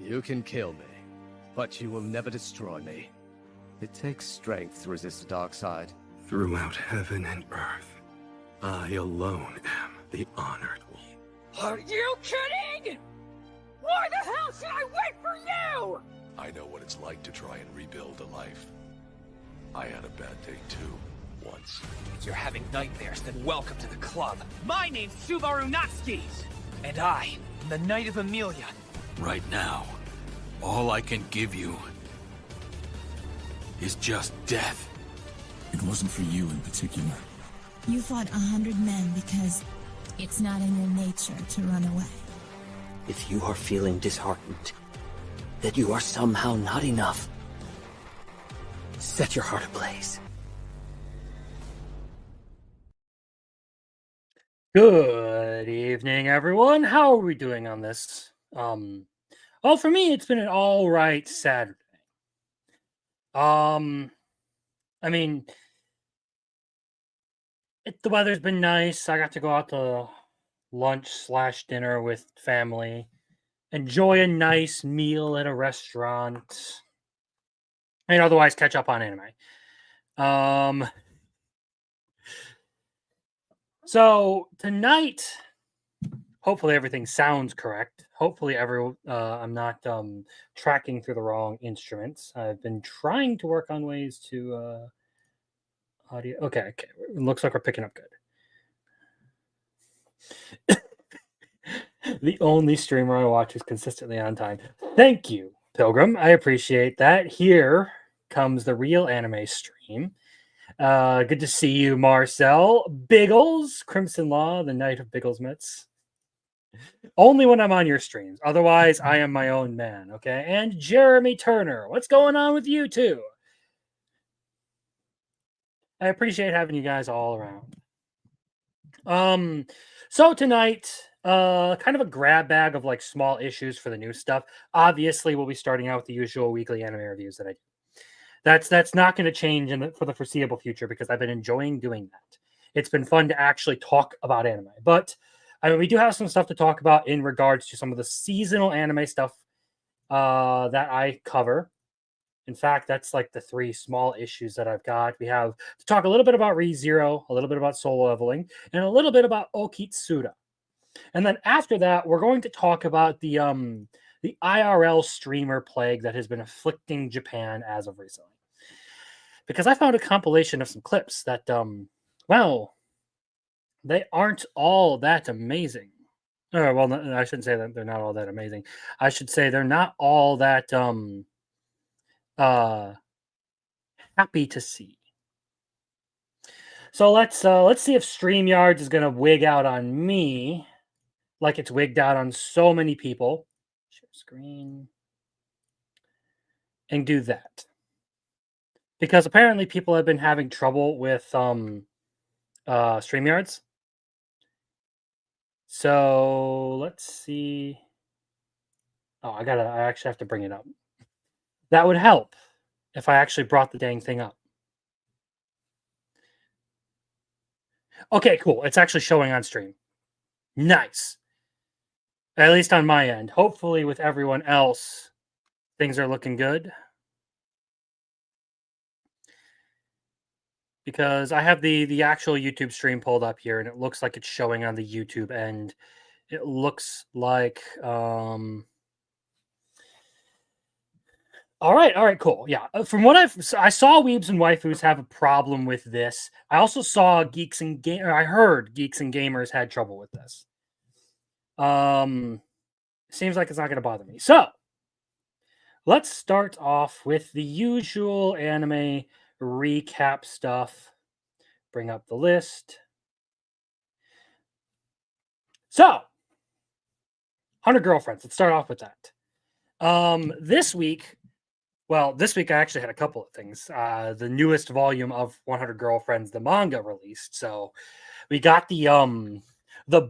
You can kill me, but you will never destroy me. It takes strength to resist the dark side. Throughout heaven and earth, I alone am the honored one. Are you kidding? Why the hell should I wait for you? I know what it's like to try and rebuild a life. I had a bad day too, once. If you're having nightmares, then welcome to the club. My name's Subaru Natsuki, and I am the Knight of Amelia. Right now, all I can give you is just death. It wasn't for you in particular. You fought 100 men because it's not in your nature to run away. If you are feeling disheartened, that you are somehow not enough, set your heart ablaze. Good evening, everyone. How are we doing on this? Well, for me, it's been an all right Saturday. I mean, the weather's been nice. I got to go out to lunch/dinner with family, enjoy a nice meal at a restaurant, and otherwise catch up on anime. So tonight, hopefully everything sounds correct. Hopefully I'm not tracking through the wrong instruments. I've been trying to work on ways to audio. Okay. It looks like we're picking up good. The only streamer I watch is consistently on time. Thank you, Pilgrim. I appreciate that. Here comes the real anime stream. Good to see you, Marcel. Biggles, Crimson Law, the Knight of Bigglesmitz. Only when I'm on your streams. Otherwise, I am my own man, okay? And Jeremy Turner. What's going on with you two? I appreciate having you guys all around. So tonight, kind of a grab bag of like small issues for the new stuff. Obviously, we'll be starting out with the usual weekly anime reviews that I do. That's not going to change for the foreseeable future because I've been enjoying doing that. It's been fun to actually talk about anime. But I mean, we do have some stuff to talk about in regards to some of the seasonal anime stuff that I cover. In fact, that's like the three small issues that I've got. We have to talk a little bit about ReZero, a little bit about Solo Leveling, and a little bit about Okitsuda. And then after that, we're going to talk about the IRL streamer plague that has been afflicting Japan as of recently. Because I found a compilation of some clips that, well, they aren't all that amazing. Well, I shouldn't say that they're not all that amazing. I should say they're not all that happy to see. So let's see if StreamYards is going to wig out on me like it's wigged out on so many people. Share screen. And do that. Because apparently people have been having trouble with StreamYards. So let's see. Oh, I actually have to bring it up. That would help if I actually brought the dang thing up. Okay, cool. It's actually showing on stream. Nice. At least on my end. Hopefully with everyone else, things are looking good. Because I have the actual YouTube stream pulled up here, and it looks like it's showing on the YouTube end. It looks like... All right, cool. Yeah, from what I saw Weebs and Waifus have a problem with this. I also saw I heard Geeks and Gamers had trouble with this. Seems like it's not going to bother me. So, let's start off with the usual anime recap stuff. Bring up the list. So, 100 Girlfriends. Let's start off with that. This week I actually had a couple of things. The newest volume of 100 Girlfriends, the manga, released. So we got the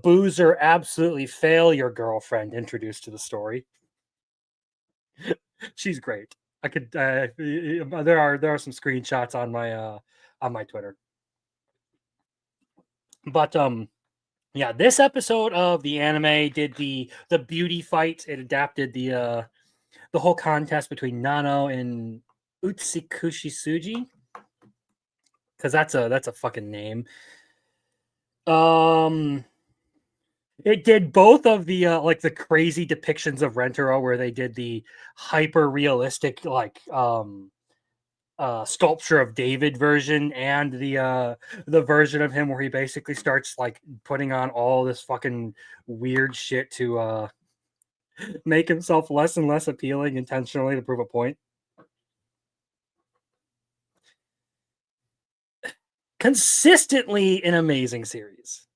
boozer absolutely fail your girlfriend introduced to the story. She's great. I could there are some screenshots on my Twitter. But this episode of the anime did the beauty fight. It adapted the the whole contest between Nano and Utsikushi Suji, because that's a fucking name. It did both of the like the crazy depictions of Rentaro, where they did the hyper realistic sculpture of David version, and the version of him where he basically starts like putting on all this fucking weird shit to make himself less and less appealing intentionally to prove a point. Consistently an amazing series.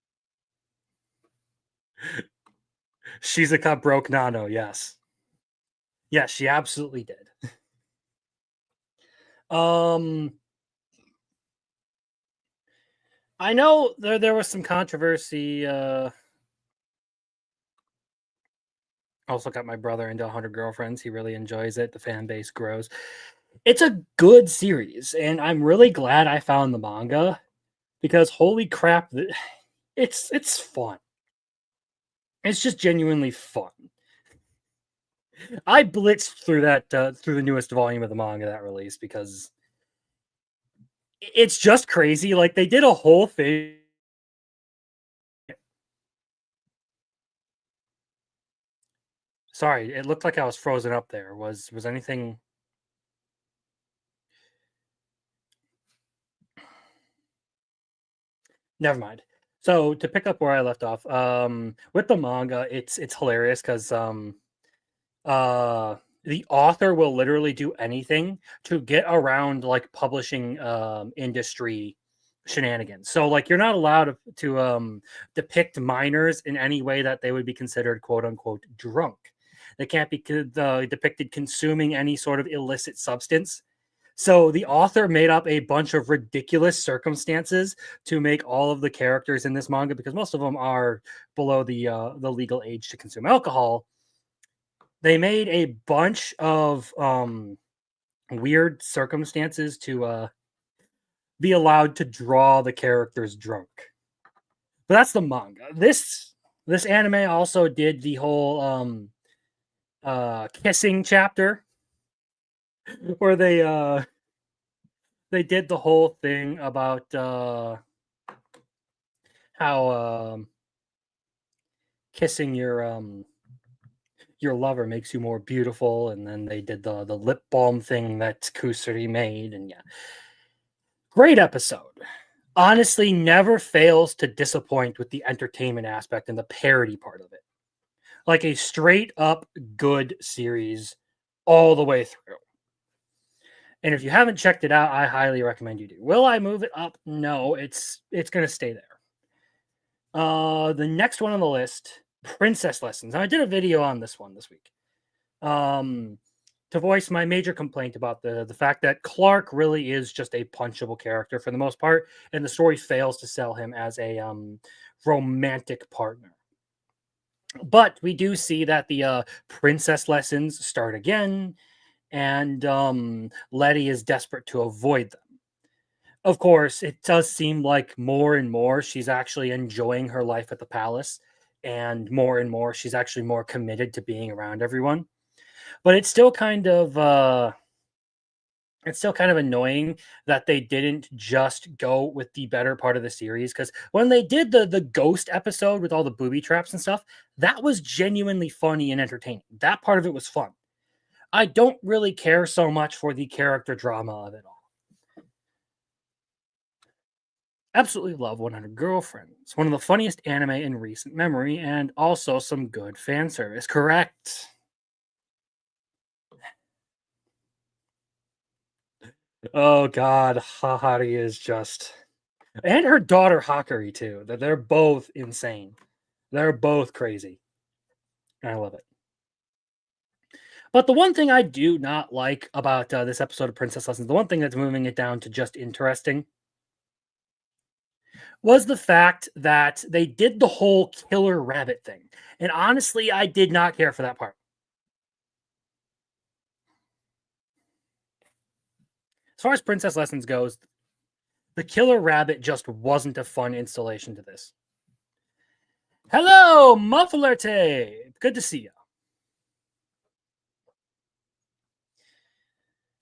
Shizuka broke Nano, yes. Yes, she absolutely did. I know there was some controversy. Also got my brother into 100 Girlfriends. He really enjoys it. The fan base grows. It's a good series, and I'm really glad I found the manga because holy crap, it's fun. It's just genuinely fun. I blitzed through that through the newest volume of the manga that released because it's just crazy. Like they did a whole thing. Sorry, it looked like I was frozen up there. Was anything? Never mind. So to pick up where I left off, with the manga, it's hilarious because the author will literally do anything to get around like publishing industry shenanigans. So like you're not allowed to depict minors in any way that they would be considered quote unquote drunk. They can't be depicted consuming any sort of illicit substance. So the author made up a bunch of ridiculous circumstances to make all of the characters in this manga, because most of them are below the legal age to consume alcohol. They made a bunch of weird circumstances to be allowed to draw the characters drunk. But that's the manga. This anime also did the whole kissing chapter where they did the whole thing about how kissing your lover makes you more beautiful, and then they did the lip balm thing that Kusuri made, and yeah. Great episode. Honestly, never fails to disappoint with the entertainment aspect and the parody part of it. Like a straight up good series all the way through. And if you haven't checked it out, I highly recommend you do. Will I move it up? No, it's going to stay there. The next one on the list, Princess Lessons. Now, I did a video on this one this week. To voice my major complaint about the fact that Clark really is just a punchable character for the most part, and the story fails to sell him as a romantic partner. But we do see that the Princess Lessons start again, and Letty is desperate to avoid them. Of course, it does seem like more and more she's actually enjoying her life at the palace, and more she's actually more committed to being around everyone. But it's still kind of annoying that they didn't just go with the better part of the series, because when they did the ghost episode with all the booby traps and stuff, that was genuinely funny and entertaining. That part of it was fun. I don't really care so much for the character drama of it all. Absolutely love 100 Girlfriends. One of the funniest anime in recent memory, and also some good fan service. Correct. Oh god, Hahari is just... And her daughter Hakari too. They're both insane. They're both crazy. I love it. But the one thing I do not like about this episode of Princess Lessons, the one thing that's moving it down to just interesting, was the fact that they did the whole killer rabbit thing. And honestly, I did not care for that part. As far as Princess Lessons goes, the killer rabbit just wasn't a fun installation to this. Hello, Mufflerte! Good to see you.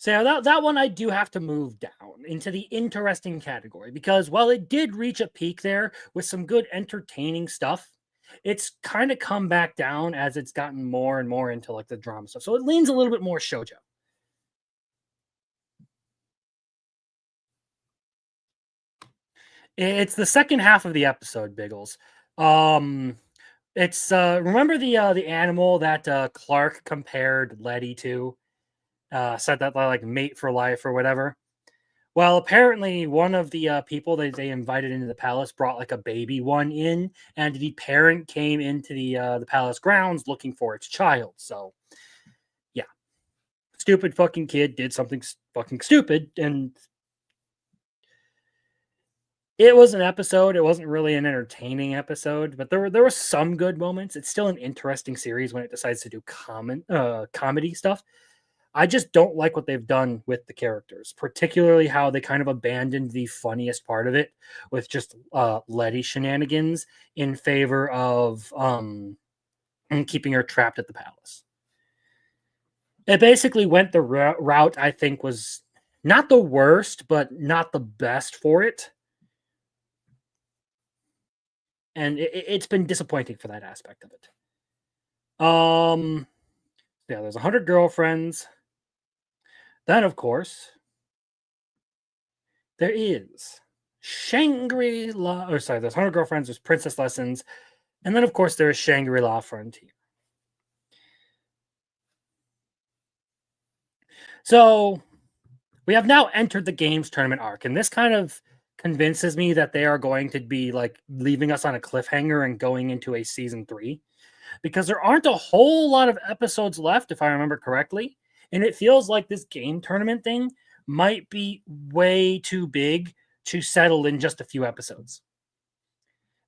So yeah, that one I do have to move down into the interesting category because while it did reach a peak there with some good entertaining stuff, it's kind of come back down as it's gotten more and more into like the drama stuff. So it leans a little bit more shoujo. It's the second half of the episode, Biggles. It's remember the animal that Clark compared Letty to, said that they're like mate for life or whatever. Well, apparently one of the people that they invited into the palace brought like a baby one in, and the parent came into the palace grounds looking for its child. So, yeah, stupid fucking kid did something fucking stupid, and it was an episode. It wasn't really an entertaining episode, but there were some good moments. It's still an interesting series when it decides to do comedy stuff. I just don't like what they've done with the characters, particularly how they kind of abandoned the funniest part of it with just Letty shenanigans in favor of keeping her trapped at the palace. It basically went the route I think was not the worst, but not the best for it. And it's been disappointing for that aspect of it. Yeah, there's 100 girlfriends. Then, of course, there is Shangri-La, or sorry, there's 100 Girlfriends, there's Princess Lessons, and then, of course, there's Shangri-La Frontier. So, we have now entered the games tournament arc, and this kind of convinces me that they are going to be like leaving us on a cliffhanger and going into a season 3 because there aren't a whole lot of episodes left, if I remember correctly. And it feels like this game tournament thing might be way too big to settle in just a few episodes.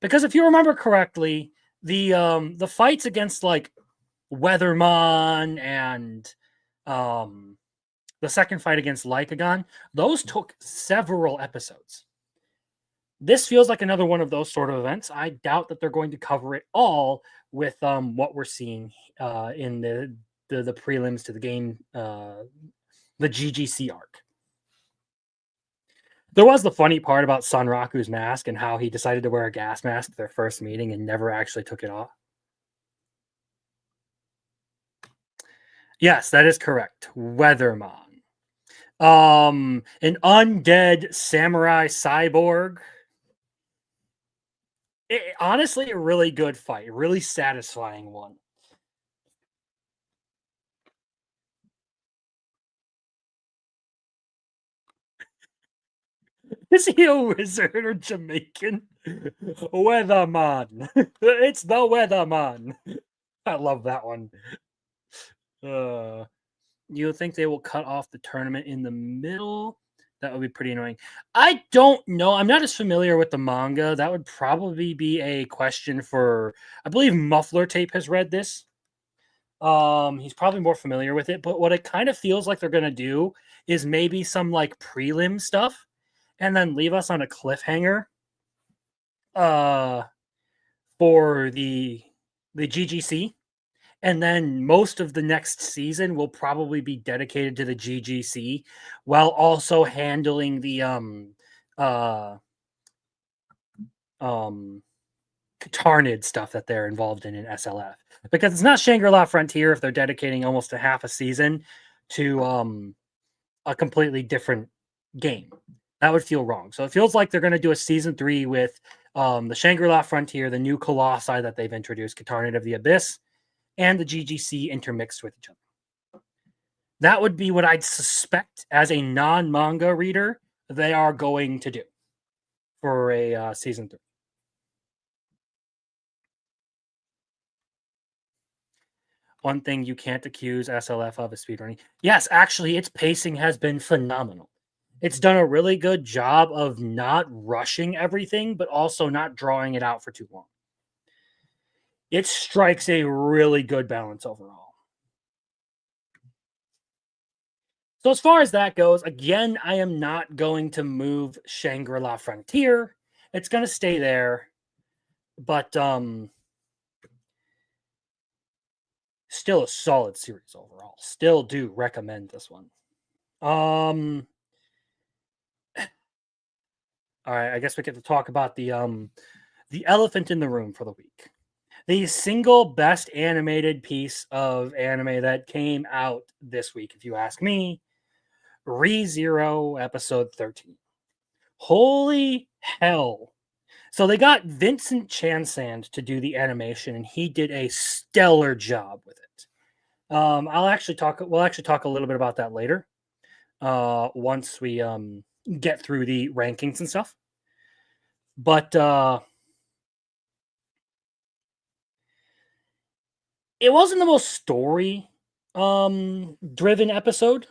Because if you remember correctly, the fights against like Weathermon and the second fight against Lycagon, those took several episodes. This feels like another one of those sort of events. I doubt that they're going to cover it all with what we're seeing in the prelims to the game, the GGC arc. There was the funny part about Sanraku's mask and how he decided to wear a gas mask at their first meeting and never actually took it off. Yes, that is correct. Weathermon. An undead samurai cyborg. Honestly, a really good fight, really satisfying one. Is he a wizard or Jamaican? Weatherman. It's the Weatherman. I love that one. You think they will cut off the tournament in the middle? That would be pretty annoying. I don't know. I'm not as familiar with the manga. That would probably be a question for, I believe Muffler Tape has read this. He's probably more familiar with it, but what it kind of feels like they're going to do is maybe some like prelim stuff and then leave us on a cliffhanger for the GGC. And then most of the next season will probably be dedicated to the GGC while also handling the Katarnid stuff that they're involved in SLF. Because it's not Shangri-La Frontier if they're dedicating almost a half a season to a completely different game. That would feel wrong. So it feels like they're going to do a season 3 with the Shangri-La Frontier, the new Colossi that they've introduced, Katarnid of the Abyss, and the GGC intermixed with each other. That would be what I'd suspect as a non-manga reader they are going to do for a season 3. One thing you can't accuse SLF of is speedrunning. Yes, actually, its pacing has been phenomenal. It's done a really good job of not rushing everything, but also not drawing it out for too long. It strikes a really good balance overall. So as far as that goes, again, I am not going to move Shangri-La Frontier. It's going to stay there. But still a solid series overall. Still do recommend this one. All right, I guess we get to talk about the elephant in the room for the week. The single best animated piece of anime that came out this week, if you ask me, ReZero episode 13. Holy hell. So they got Vincent Chansand to do the animation, and he did a stellar job with it. We'll actually talk a little bit about that later. Once we get through the rankings and stuff. But it wasn't the most story driven episode.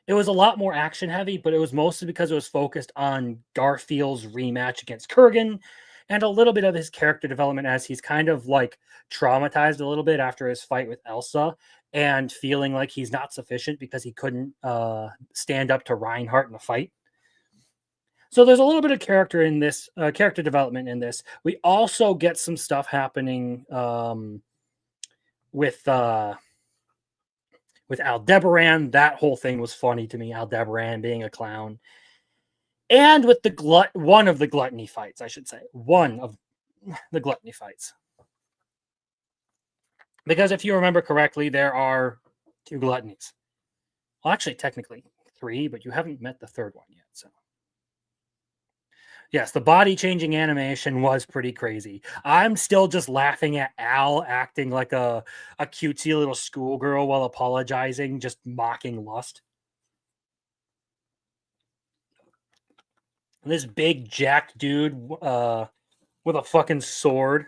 It was a lot more action heavy, but it was mostly because it was focused on Garfield's rematch against Kurgan and a little bit of his character development as he's kind of like traumatized a little bit after his fight with Elsa and feeling like he's not sufficient because he couldn't stand up to Reinhardt in a fight. So there's a little bit of character in this, character development in this. We also get some stuff happening with Aldebaran. That whole thing was funny to me. Aldebaran being a clown, and with the one of the gluttony fights, I should say, one of the gluttony fights. Because if you remember correctly, there are 2 gluttonies. Well, actually, technically 3, but you haven't met the 3rd one yet. So, yes, the body changing animation was pretty crazy. I'm still just laughing at Al acting like a cutesy little schoolgirl while apologizing, just mocking lust. This big jacked dude with a fucking sword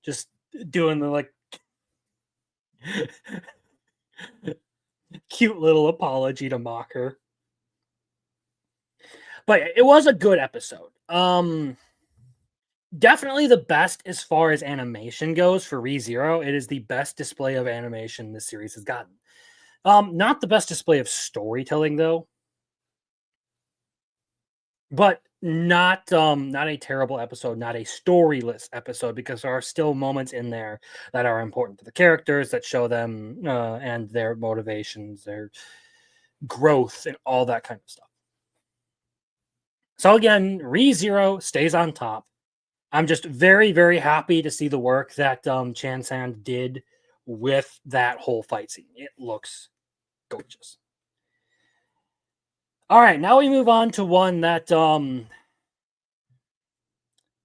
just doing the like cute little apology to mock her. But it was a good episode. Definitely the best as far as animation goes for ReZero. It is the best display of animation this series has gotten. Not the best display of storytelling though, but not a terrible episode, not a storyless episode, because there are still moments in there that are important to the characters that show them and their motivations, their growth, and all that kind of stuff. So again, ReZero stays on top. I'm just very, very happy to see the work that Chansand did with that whole fight scene. It looks gorgeous. All right, now we move on to one that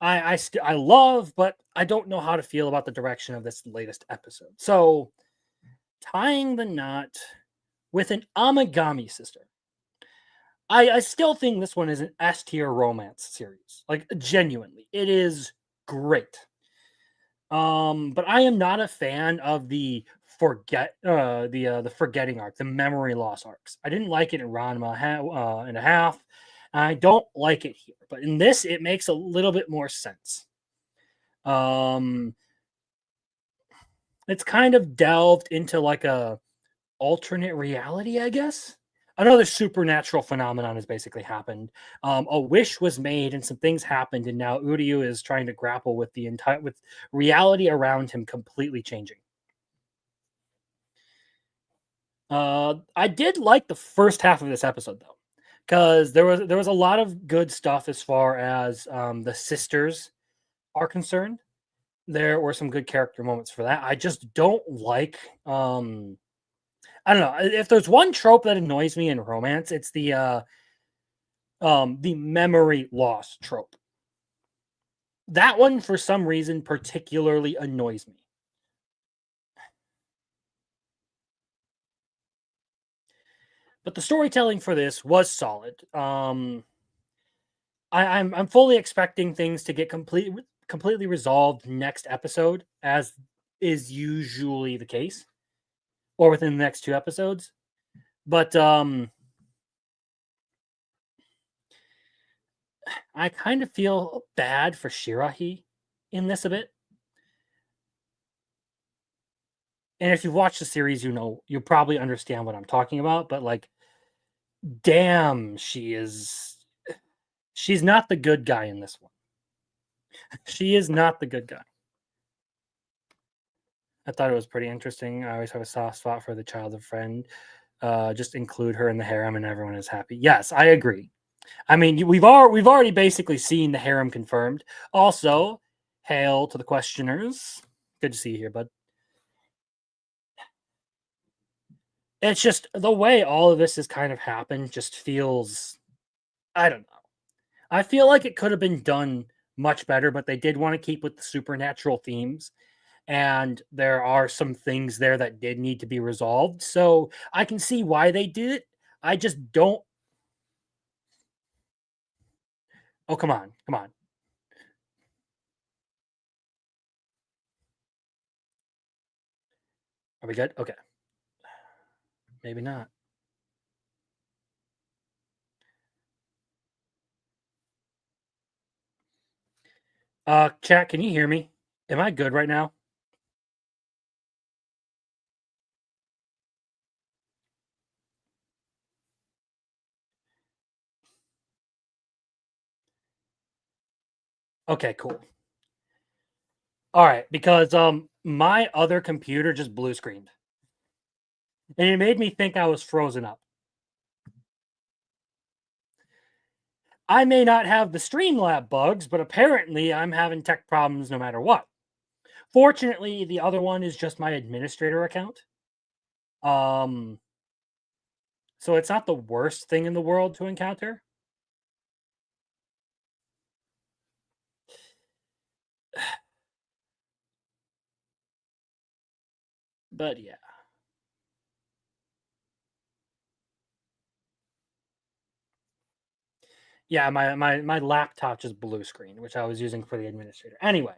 I love, but I don't know how to feel about the direction of this latest episode. So, tying the knot with an Amagami sister. I still think this one is an S tier romance series. Like genuinely, it is great. But I am not a fan of the forgetting arc, the memory loss arcs. I didn't like it in Ranma and a half. And I don't like it here, but in this, it makes a little bit more sense. It's kind of delved into like a alternate reality, I guess. Another supernatural phenomenon has basically happened. A wish was made, and some things happened, and now Uryu is trying to grapple with with reality around him completely changing. I did like the first half of this episode though, because there was a lot of good stuff as far as the sisters are concerned. There were some good character moments for that. I just don't like I don't know. If there's one trope that annoys me in romance, it's the memory loss trope. That one, for some reason, particularly annoys me. But the storytelling for this was solid. I'm fully expecting things to get completely resolved next episode, as is usually the case, or within the next 2 episodes. But I kind of feel bad for Shirahi in this a bit. And if you've watched the series, you probably understand what I'm talking about. But like, damn, she's not the good guy in this one. She is not the good guy. I thought it was pretty interesting. I always have a soft spot for the child of friend. Just include her in the harem and everyone is happy. Yes, I agree. I mean, we've already basically seen the harem confirmed. Also, hail to the questioners. Good to see you here, bud. It's just the way all of this has kind of happened just feels, I don't know. I feel like it could have been done much better, but they did want to keep with the supernatural themes. And there are some things there that did need to be resolved. So I can see why they did it. I just don't. Oh, come on. Come on. Are we good? Okay. Maybe not. Chat, can you hear me? Am I good right now? Okay, cool. All right, because my other computer just blue screened. And it made me think I was frozen up. I may not have the Streamlab bugs, but apparently I'm having tech problems no matter what. Fortunately, the other one is just my administrator account. So it's not the worst thing in the world to encounter. But yeah. Yeah, my laptop just blue screen, which I was using for the administrator. Anyway,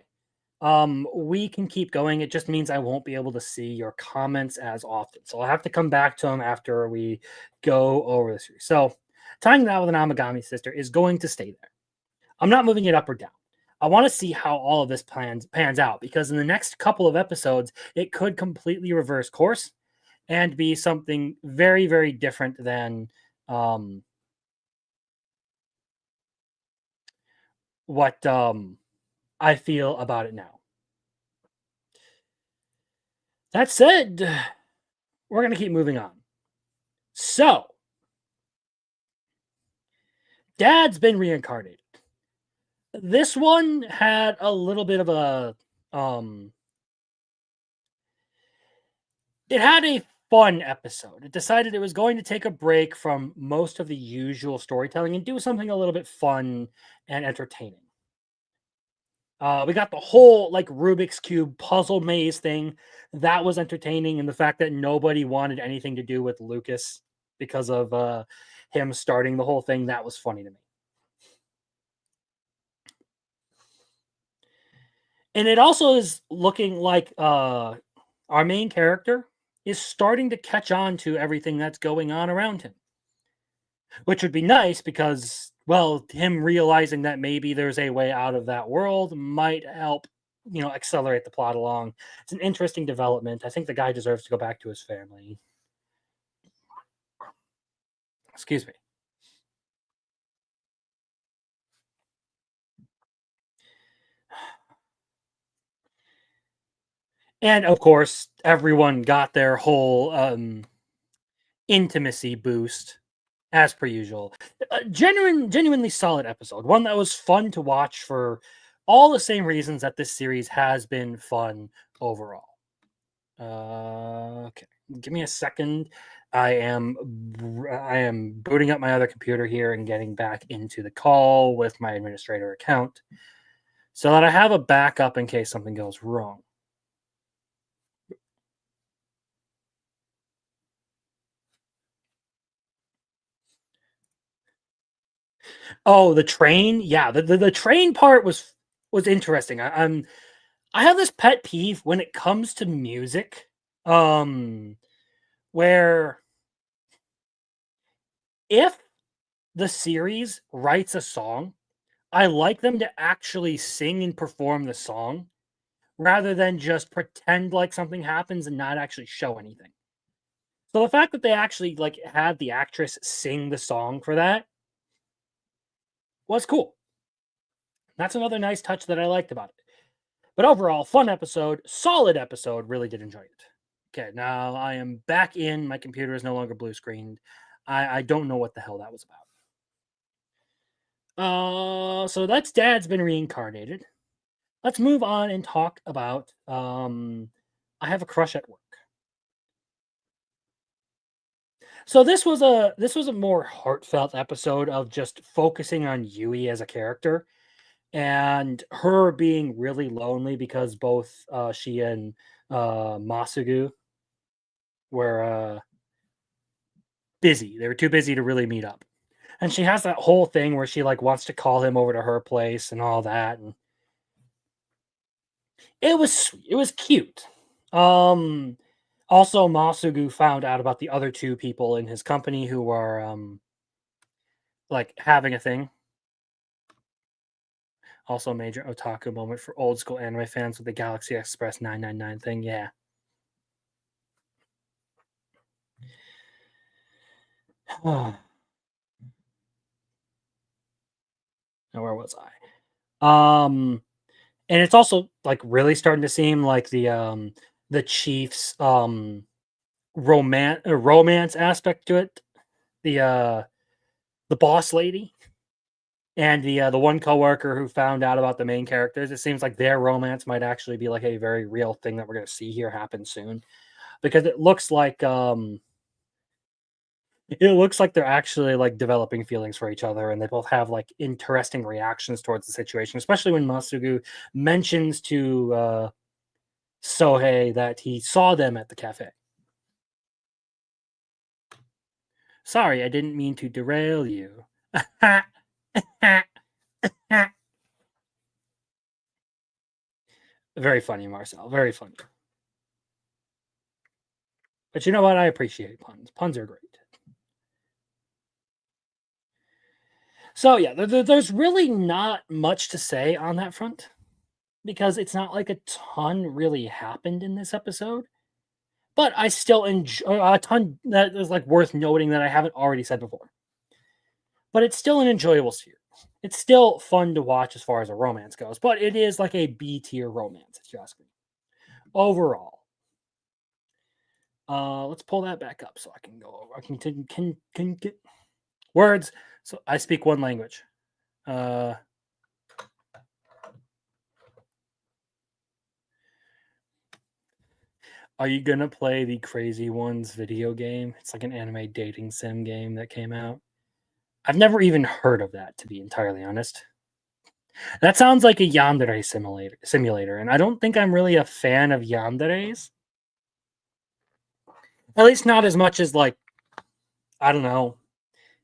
we can keep going. It just means I won't be able to see your comments as often. So I'll have to come back to them after we go over the series. So tying that with an Amagami sister is going to stay there. I'm not moving it up or down. I want to see how all of this pans out because in the next couple of episodes, it could completely reverse course and be something very, very different than what I feel about it now. That said, we're going to keep moving on. So, Dad's been reincarnated. This one had a little bit of a it had a fun episode. It decided it was going to take a break from most of the usual storytelling and do something a little bit fun and entertaining. We got the whole like Rubik's Cube puzzle maze thing. That was entertaining, and the fact that nobody wanted anything to do with Lucas because of him starting the whole thing, that was funny to me. And it also is looking like our main character is starting to catch on to everything that's going on around him, which would be nice because, well, him realizing that maybe there's a way out of that world might help, accelerate the plot along. It's an interesting development. I think the guy deserves to go back to his family. Excuse me. And of course, everyone got their whole intimacy boost as per usual. Genuinely solid episode. One that was fun to watch for all the same reasons that this series has been fun overall. Okay, give me a second. I am booting up my other computer here and getting back into the call with my administrator account so that I have a backup in case something goes wrong. Oh, the train? Yeah, the train part was interesting. I have this pet peeve when it comes to music, where if the series writes a song, I like them to actually sing and perform the song rather than just pretend like something happens and not actually show anything. So the fact that they actually like had the actress sing the song for that was cool. That's another nice touch that I liked about it. But overall, fun episode, solid episode. Really did enjoy it. Okay, now I am back in. My computer is no longer blue screened. I don't know what the hell that was about. So that's Dad's been reincarnated. Let's move on and talk about I have a crush at work. So this was a more heartfelt episode of just focusing on Yui as a character and her being really lonely because both she and Masugu were busy. They were too busy to really meet up. And she has that whole thing where she like wants to call him over to her place and all that, and it was sweet. It was cute. Um Also Masugu found out about the other two people in his company who were like having a thing. Also a major otaku moment for old school anime fans with the Galaxy Express 999 thing. Yeah. Now, where was I? And it's also like really starting to seem like the Chiefs romance aspect to it. The boss lady and the one coworker who found out about the main characters. It seems like their romance might actually be like a very real thing that we're going to see here happen soon, because it looks like they're actually like developing feelings for each other, and they both have like interesting reactions towards the situation, especially when Masugu mentions to Sohei that he saw them at the cafe. Sorry, I didn't mean to derail you. Very funny, Marcel. Very funny. But you know what? I appreciate puns. Puns are great. So yeah, there's really not much to say on that front because it's not like a ton really happened in this episode. But I still enjoy a ton that is like worth noting that I haven't already said before. But it's still an enjoyable series. It's still fun to watch as far as a romance goes, but it is like a B tier romance, if you ask me. Overall, let's pull that back up so I can go over. I can get words. So I speak one language. Are you gonna play the Crazy Ones video game? It's like an anime dating sim game that came out. I've never even heard of that, to be entirely honest. That sounds like a yandere simulator, and I don't think I'm really a fan of yanderes. At least not as much as like, I don't know,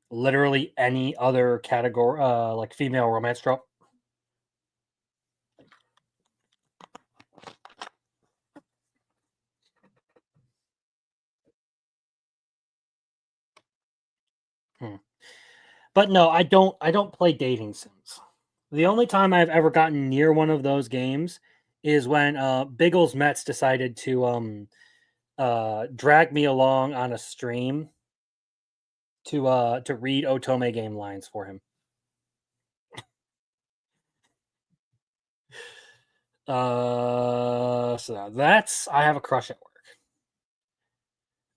literally any other category, like female romance trope. But no, I don't play dating sims. The only time I've ever gotten near one of those games is when Biggles Mets decided to drag me along on a stream to read Otome game lines for him. So that's I have a crush at work.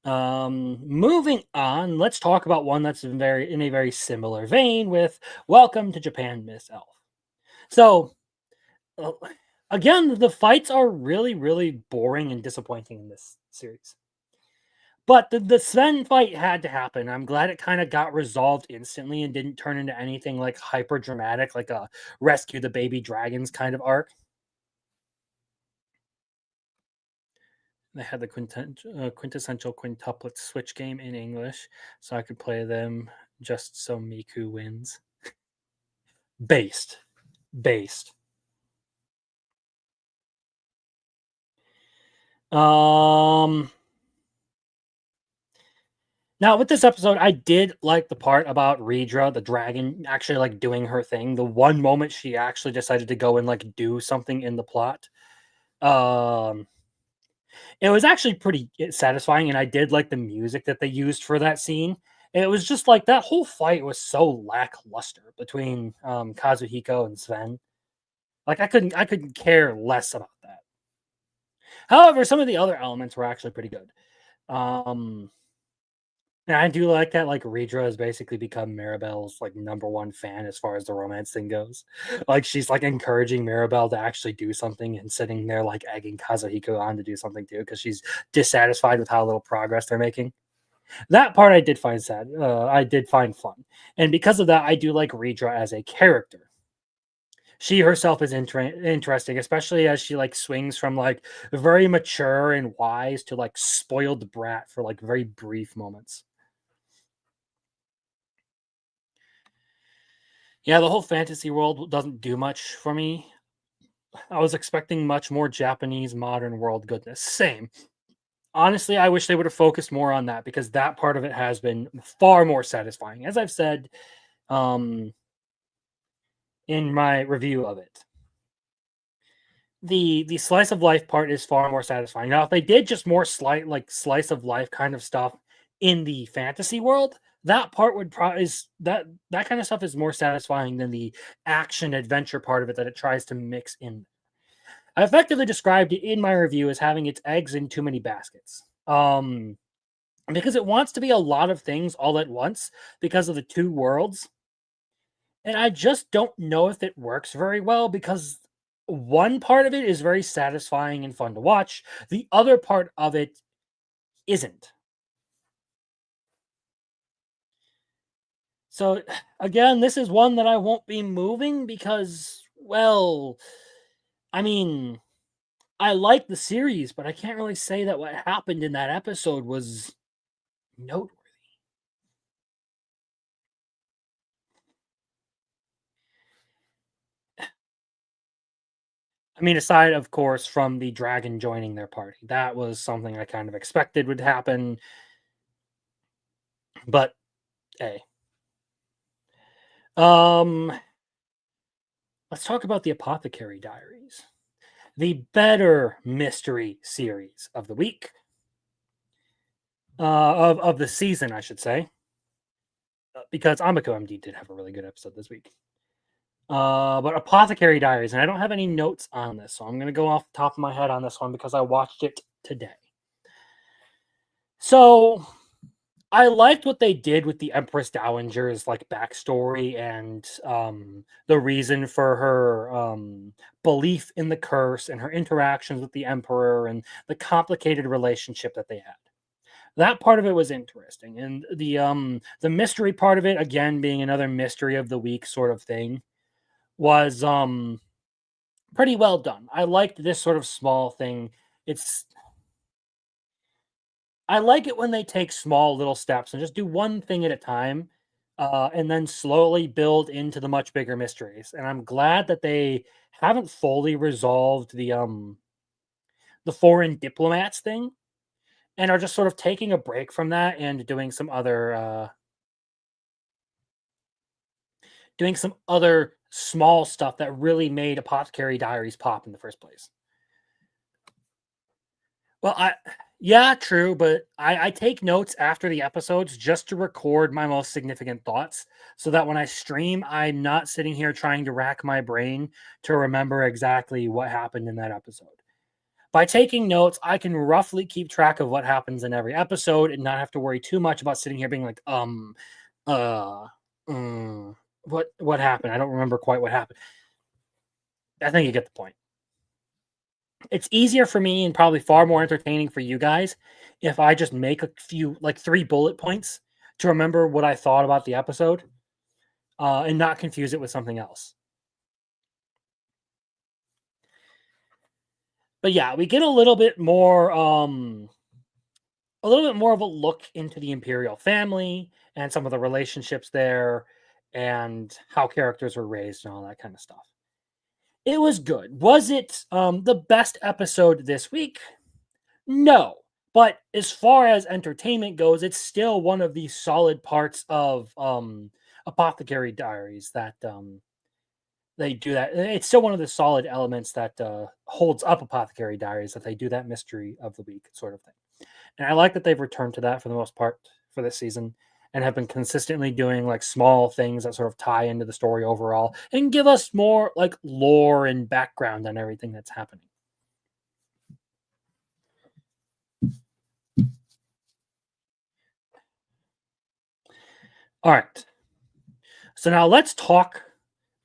Moving on, let's talk about one that's in a very similar vein with Welcome to Japan, Miss Elf. So, uh, again, the fights are really, really boring and disappointing in this series. But the Sven fight had to happen. I'm glad it kind of got resolved instantly and didn't turn into anything like hyper dramatic, like a rescue the baby dragons kind of arc. They had the quintessential quintuplet Switch game in English, so I could play them just so Miku wins. Based. Now with this episode, I did like the part about Redra, the dragon, actually like doing her thing. The one moment she actually decided to go and like do something in the plot. It was actually pretty satisfying, and I did like the music that they used for that scene. It was just like that whole fight was so lackluster between Kazuhiko and Sven. Like I couldn't care less about that. However, some of the other elements were actually pretty good. And I do like that, like, Rydra has basically become Mirabelle's, like, #1 fan as far as the romance thing goes. Like, she's, like, encouraging Mirabelle to actually do something and sitting there, like, egging Kazuhiko on to do something too, because she's dissatisfied with how little progress they're making. That part I did find sad. I did find fun. And because of that, I do like Rydra as a character. She herself is interesting, especially as she, like, swings from, like, very mature and wise to, like, spoiled brat for, like, very brief moments. Yeah, the whole fantasy world doesn't do much for me. I was expecting much more Japanese modern world goodness. Same. Honestly, I wish they would have focused more on that, because that part of it has been far more satisfying. As I've said, um, in my review of it, the slice of life part is far more satisfying. Now, if they did just more slice of life kind of stuff in the fantasy world, that part would probably is that kind of stuff is more satisfying than the action adventure part of it that it tries to mix in. I effectively described it in my review as having its eggs in too many baskets. Because it wants to be a lot of things all at once because of the two worlds. And I just don't know if it works very well, because one part of it is very satisfying and fun to watch. The other part of it isn't. So again, this is one that I won't be moving because, well, I mean, I like the series, but I can't really say that what happened in that episode was noteworthy. I mean, aside, of course, from the dragon joining their party, that was something I kind of expected would happen. But hey, um, let's talk about the Apothecary Diaries, the better mystery series of the week, of the season, I should say, because Amiko MD did have a really good episode this week. But Apothecary Diaries, and I don't have any notes on this, so I'm going to go off the top of my head on this one because I watched it today. So I liked what they did with the Empress Dowager's, like, backstory and the reason for her belief in the curse and her interactions with the Emperor and the complicated relationship that they had. That part of it was interesting, and the mystery part of it, again being another mystery of the week sort of thing, was pretty well done. I liked this sort of small thing. I like it when they take small little steps and just do one thing at a time, and then slowly build into the much bigger mysteries. And I'm glad that they haven't fully resolved the foreign diplomats thing, and are just sort of taking a break from that and doing some other small stuff that really made Apothecary Diaries pop in the first place. Well, yeah, true, but I take notes after the episodes just to record my most significant thoughts, so that when I stream, I'm not sitting here trying to rack my brain to remember exactly what happened in that episode. By taking notes, I can roughly keep track of what happens in every episode and not have to worry too much about sitting here being like, uh, what happened? I don't remember quite what happened. I think you get the point. It's easier for me and probably far more entertaining for you guys if I just make a few, like 3 bullet points to remember what I thought about the episode, and not confuse it with something else. But yeah, we get a little bit more of a look into the Imperial family and some of the relationships there and how characters were raised and all that kind of stuff. It was good. Was it the best episode this week? No. But as far as entertainment goes, it's still one of the solid parts of Apothecary Diaries that they do that. It's still one of the solid elements that holds up Apothecary Diaries, that they do that mystery of the week sort of thing. And I like that they've returned to that for the most part for this season, and have been consistently doing like small things that sort of tie into the story overall and give us more like lore and background on everything that's happening. All right. So now let's talk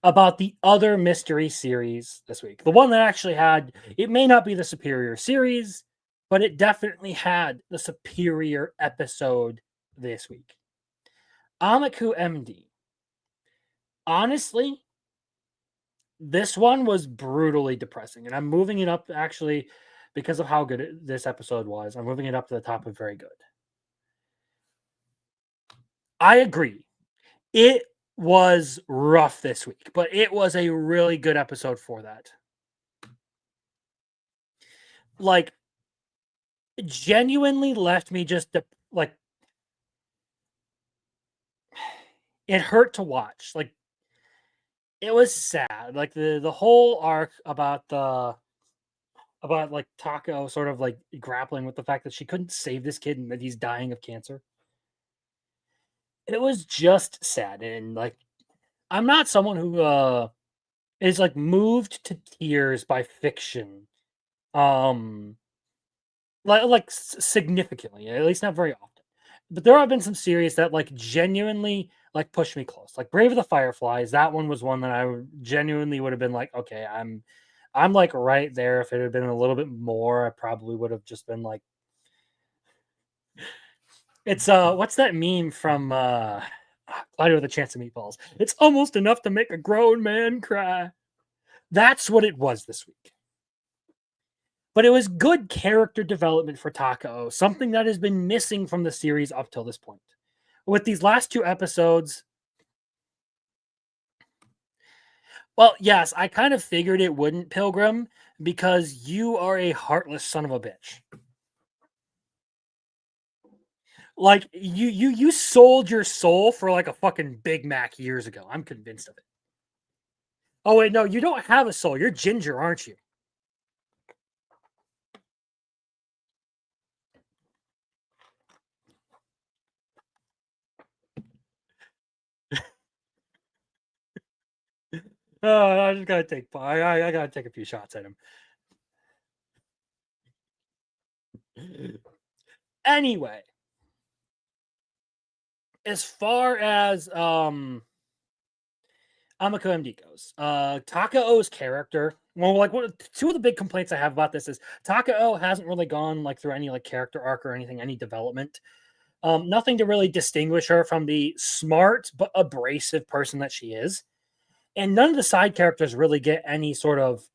about the other mystery series this week. The one that actually had, it may not be the superior series, but it definitely had the superior episode this week. Amiku MD. Honestly, this one was brutally depressing, and I'm moving it up actually because of how good this episode was. I'm moving it up to the top of very good. I agree. It was rough this week, but it was a really good episode for that. Like, genuinely left me just like, it hurt to watch. Like, it was sad. Like the whole arc about like Taco sort of like grappling with the fact that she couldn't save this kid and that he's dying of cancer. It was just sad, and like, I'm not someone who is like moved to tears by fiction. Um significantly, at least not very often. But there have been some series that like genuinely like push me close. Like Brave of the Fireflies, that one was one that genuinely would have been like, okay, I'm like right there. If it had been a little bit more, I probably would have just been like, it's what's that meme from Cloudy with a Chance of Meatballs? It's almost enough to make a grown man cry. That's what it was this week. But it was good character development for Takao, something that has been missing from the series up till this point. With these last two episodes, well, yes, I kind of figured it wouldn't, Pilgrim, because you are a heartless son of a bitch. Like you sold your soul for like a fucking Big Mac years ago. I'm convinced of it. Oh wait, no, you don't have a soul. You're ginger, aren't you? Oh, I just gotta take. I gotta take a few shots at him. Anyway, as far as Amako MD goes, Takao's character. Well, like two of the big complaints I have about this is Takao hasn't really gone like through any like character arc or anything, any development. Nothing to really distinguish her from the smart but abrasive person that she is. And none of the side characters really get any sort of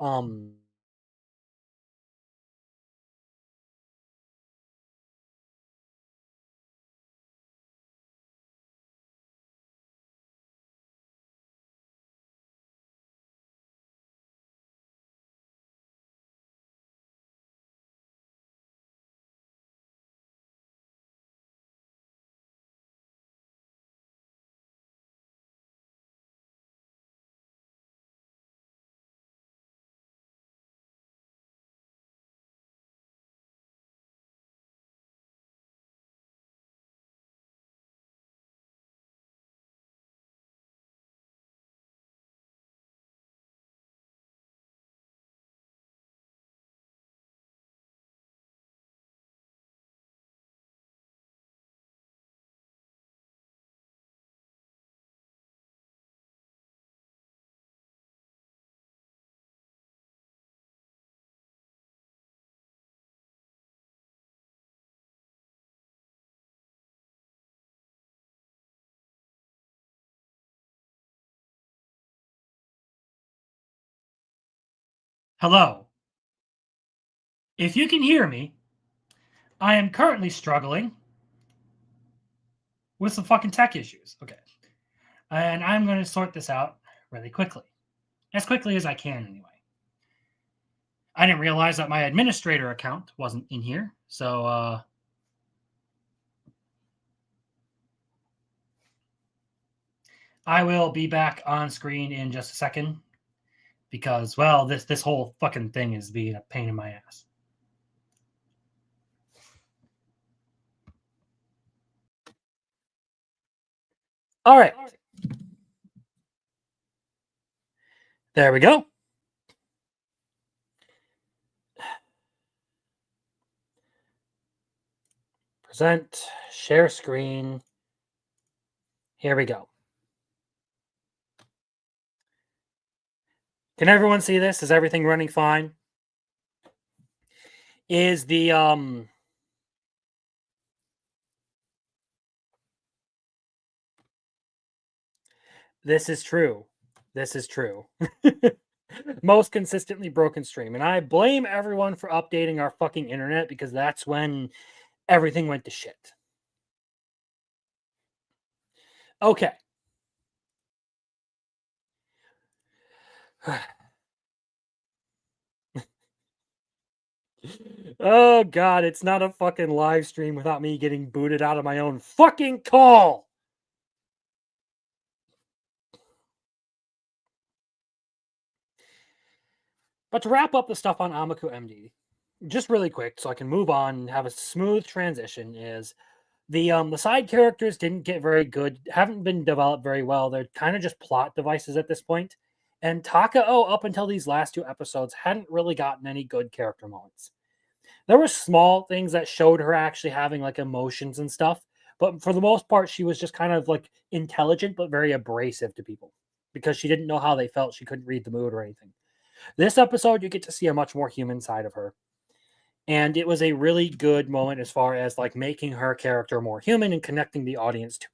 hello. If you can hear me, I am currently struggling with some fucking tech issues. Okay. And I'm going to sort this out really quickly. As quickly as I can, anyway. I didn't realize that my administrator account wasn't in here. So, I will be back on screen in just a second. Because, well, this whole fucking thing is being a pain in my ass. All right. There we go. Present, share screen. Here we go. Can everyone see this? Is everything running fine? Is the this is true. This is true. Most consistently broken stream. And I blame everyone for updating our fucking internet because that's when everything went to shit. Okay. Oh god, it's not a fucking live stream without me getting booted out of my own fucking call. But to wrap up the stuff on Amaku MD, just really quick so I can move on and have a smooth transition, is the side characters didn't get very good, haven't been developed very well. They're kind of just plot devices at this point. And Takao, up until these last 2 episodes, hadn't really gotten any good character moments. There were small things that showed her actually having like emotions and stuff, but for the most part, she was just kind of like intelligent but very abrasive to people because she didn't know how they felt. She couldn't read the mood or anything. This episode, you get to see a much more human side of her. And it was a really good moment as far as like making her character more human and connecting the audience to it.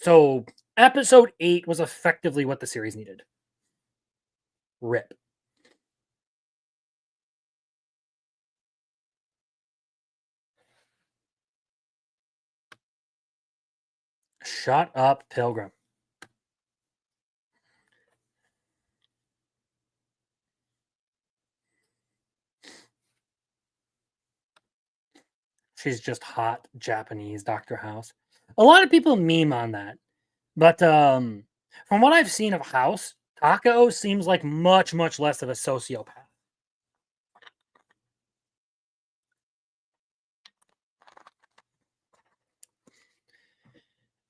So episode 8 was effectively what the series needed. RIP. Shut up, Pilgrim. She's just hot Japanese Dr. House. A lot of people meme on that. But from what I've seen of House, Takao seems like much, much less of a sociopath.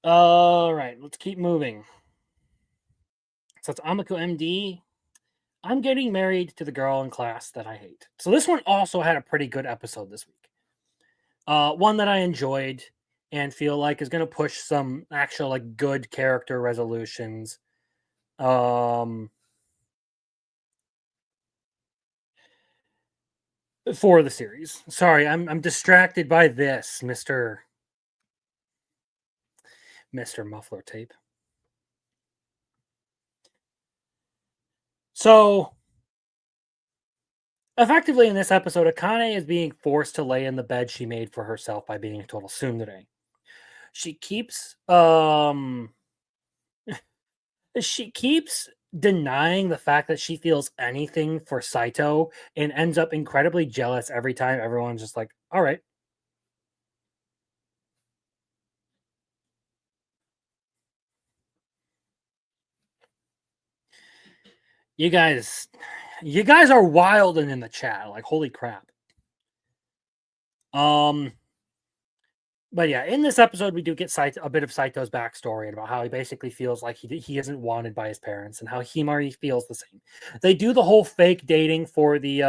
All right, let's keep moving. So it's Amaku MD. I'm getting married to the girl in class that I hate. So this one also had a pretty good episode this week. One that I enjoyed and feel like is going to push some actual like good character resolutions. For the series. Sorry, I'm distracted by this, Mr. Muffler Tape. So, effectively in this episode, Akane is being forced to lay in the bed she made for herself by being a total tsundere. She keeps she keeps denying the fact that she feels anything for Saito and ends up incredibly jealous every time everyone's just like, all right. You guys are wild and in the chat. Like, holy crap. But yeah, in this episode, we do get a bit of Saito's backstory about how he basically feels like he isn't wanted by his parents and how Himari feels the same. They do the whole fake dating for the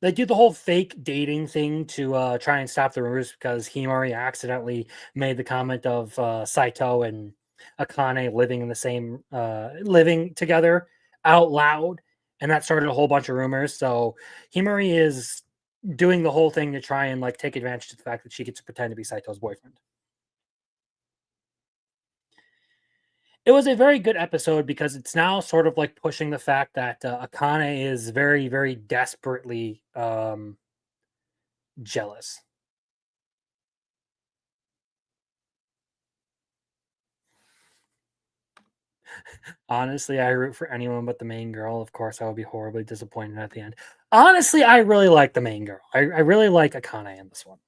they do the whole fake dating thing to try and stop the rumors because Himari accidentally made the comment of Saito and Akane living in the same living together out loud, and that started a whole bunch of rumors. So Himari is doing the whole thing to try and like take advantage of the fact that she gets to pretend to be Saito's boyfriend. It was a very good episode because it's now sort of like pushing the fact that Akane is very, very desperately jealous. Honestly, I root for anyone but the main girl. Of course, I would be horribly disappointed at the end. Honestly, I really like the main girl. I really like Akane in this one.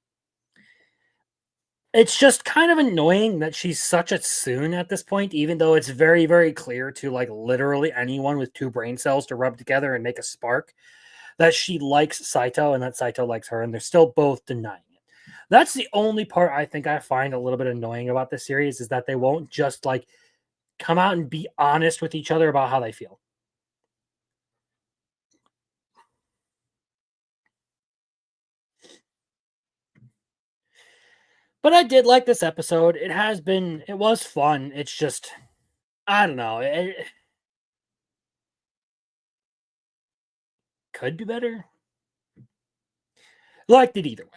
It's just kind of annoying that she's such a tsun at this point, even though it's very, very clear to like literally anyone with 2 brain cells to rub together and make a spark that she likes Saito and that Saito likes her, and they're still both denying it. That's the only part I think I find a little bit annoying about this series is that they won't just like come out and be honest with each other about how they feel. But I did like this episode. It was fun. It's just, I don't know. It could be better. Liked it either way.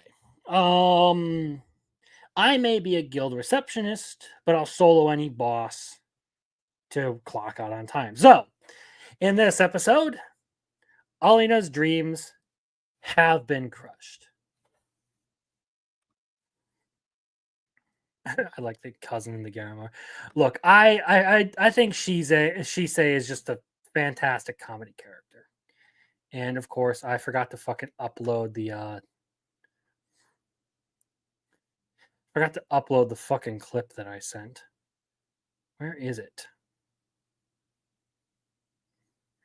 I may be a guild receptionist, but I'll solo any boss to clock out on time. So, in this episode, Alina's dreams have been crushed. I like the cousin in the Gamma. Look, I think Shisei is just a fantastic comedy character. And of course, I forgot to fucking upload the fucking clip that I sent. Where is it?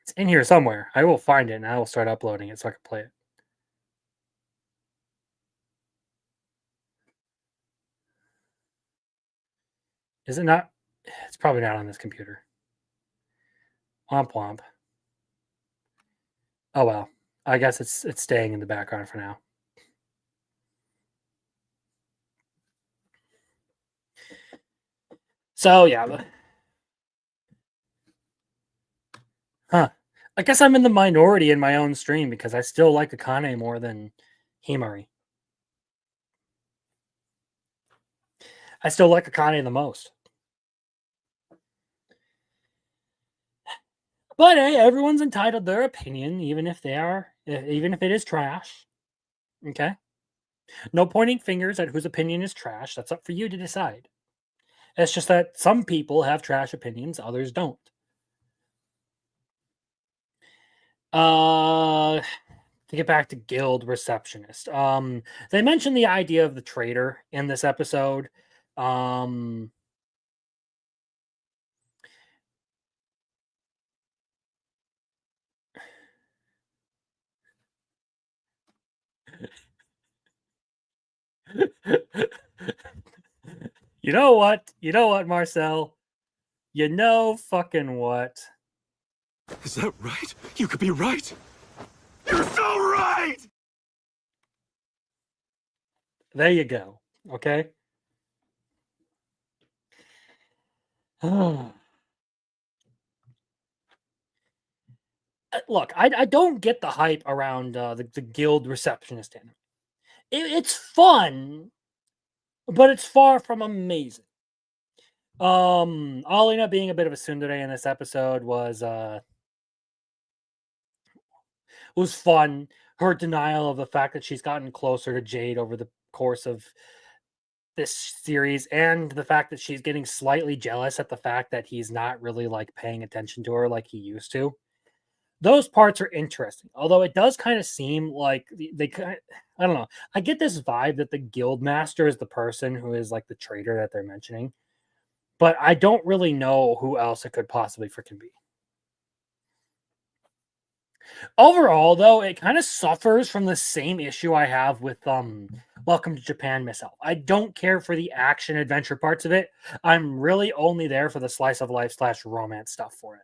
It's in here somewhere. I will find it and I will start uploading it so I can play it. Is it not? It's probably not on this computer. Womp womp. Oh well. I guess it's staying in the background for now. So yeah. Huh. I guess I'm in the minority in my own stream because I still like Akane more than Himari. I still like Akane the most. But hey, everyone's entitled their opinion, even if it is trash. Okay? No pointing fingers at whose opinion is trash. That's up for you to decide. It's just that some people have trash opinions, others don't. To get back to guild receptionist. They mentioned the idea of the traitor in this episode. You know what? You know what, Marcel? You know fucking what? Is that right? You could be right. You're so right! There you go. Okay? Look, I don't get the hype around the guild receptionist anime. It's fun, but it's far from amazing. Alina being a bit of a tsundere in this episode was fun. Her denial of the fact that she's gotten closer to Jade over the course of this series, and the fact that she's getting slightly jealous at the fact that he's not really like paying attention to her like he used to. Those parts are interesting, although it does kind of seem like I don't know. I get this vibe that the guild master is the person who is like the traitor that they're mentioning, but I don't really know who else it could possibly freaking be. Overall, though, it kind of suffers from the same issue I have with Welcome to Japan myself. I don't care for the action adventure parts of it. I'm really only there for the slice of life / romance stuff for it.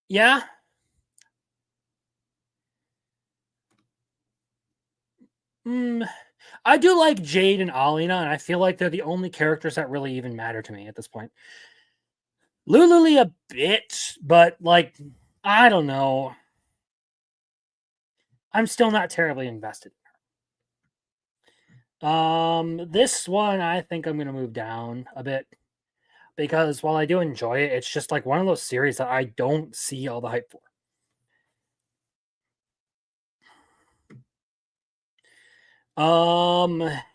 Yeah. I do like Jade and Alina, and I feel like they're the only characters that really even matter to me at this point. Lululi a bit, but like, I don't know. I'm still not terribly invested in her. This one, I think I'm going to move down a bit because while I do enjoy it, it's just like one of those series that I don't see all the hype for.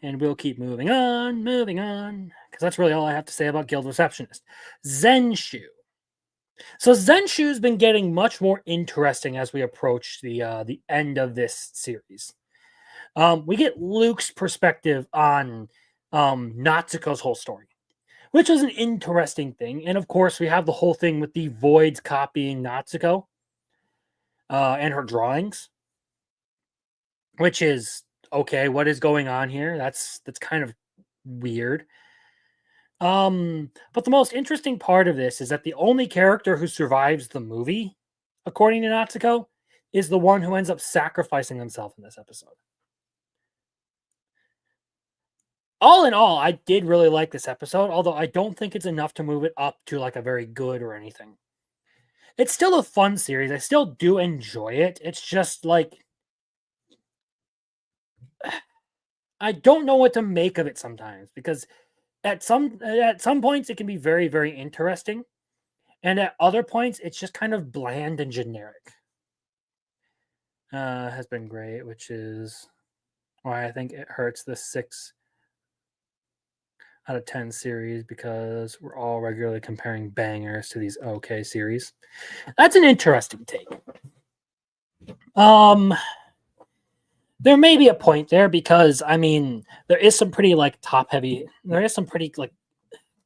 And we'll keep moving on, because that's really all I have to say about Guild Receptionist. Zenshu. So Zenshu's been getting much more interesting as we approach the end of this series. We get Luke's perspective on Natsuko's whole story, which is an interesting thing. And of course, we have the whole thing with the Voids copying Natsuko and her drawings, which is okay. What is going on here? That's kind of weird. But the most interesting part of this is that the only character who survives the movie according to Natsuko, is the one who ends up sacrificing himself in this episode. All in all, I did really like this episode, although I don't think it's enough to move it up to like a very good or anything. It's still a fun series. I still do enjoy it. It's just like I don't know what to make of it sometimes, because at some points it can be very, very interesting, and at other points it's just kind of bland and generic. Has been great, which is why I think it hurts the 6 out of 10 series, because we're all regularly comparing bangers to these okay series. That's an interesting take. There may be a point there, because I mean, there is some pretty like top heavy, there is some pretty like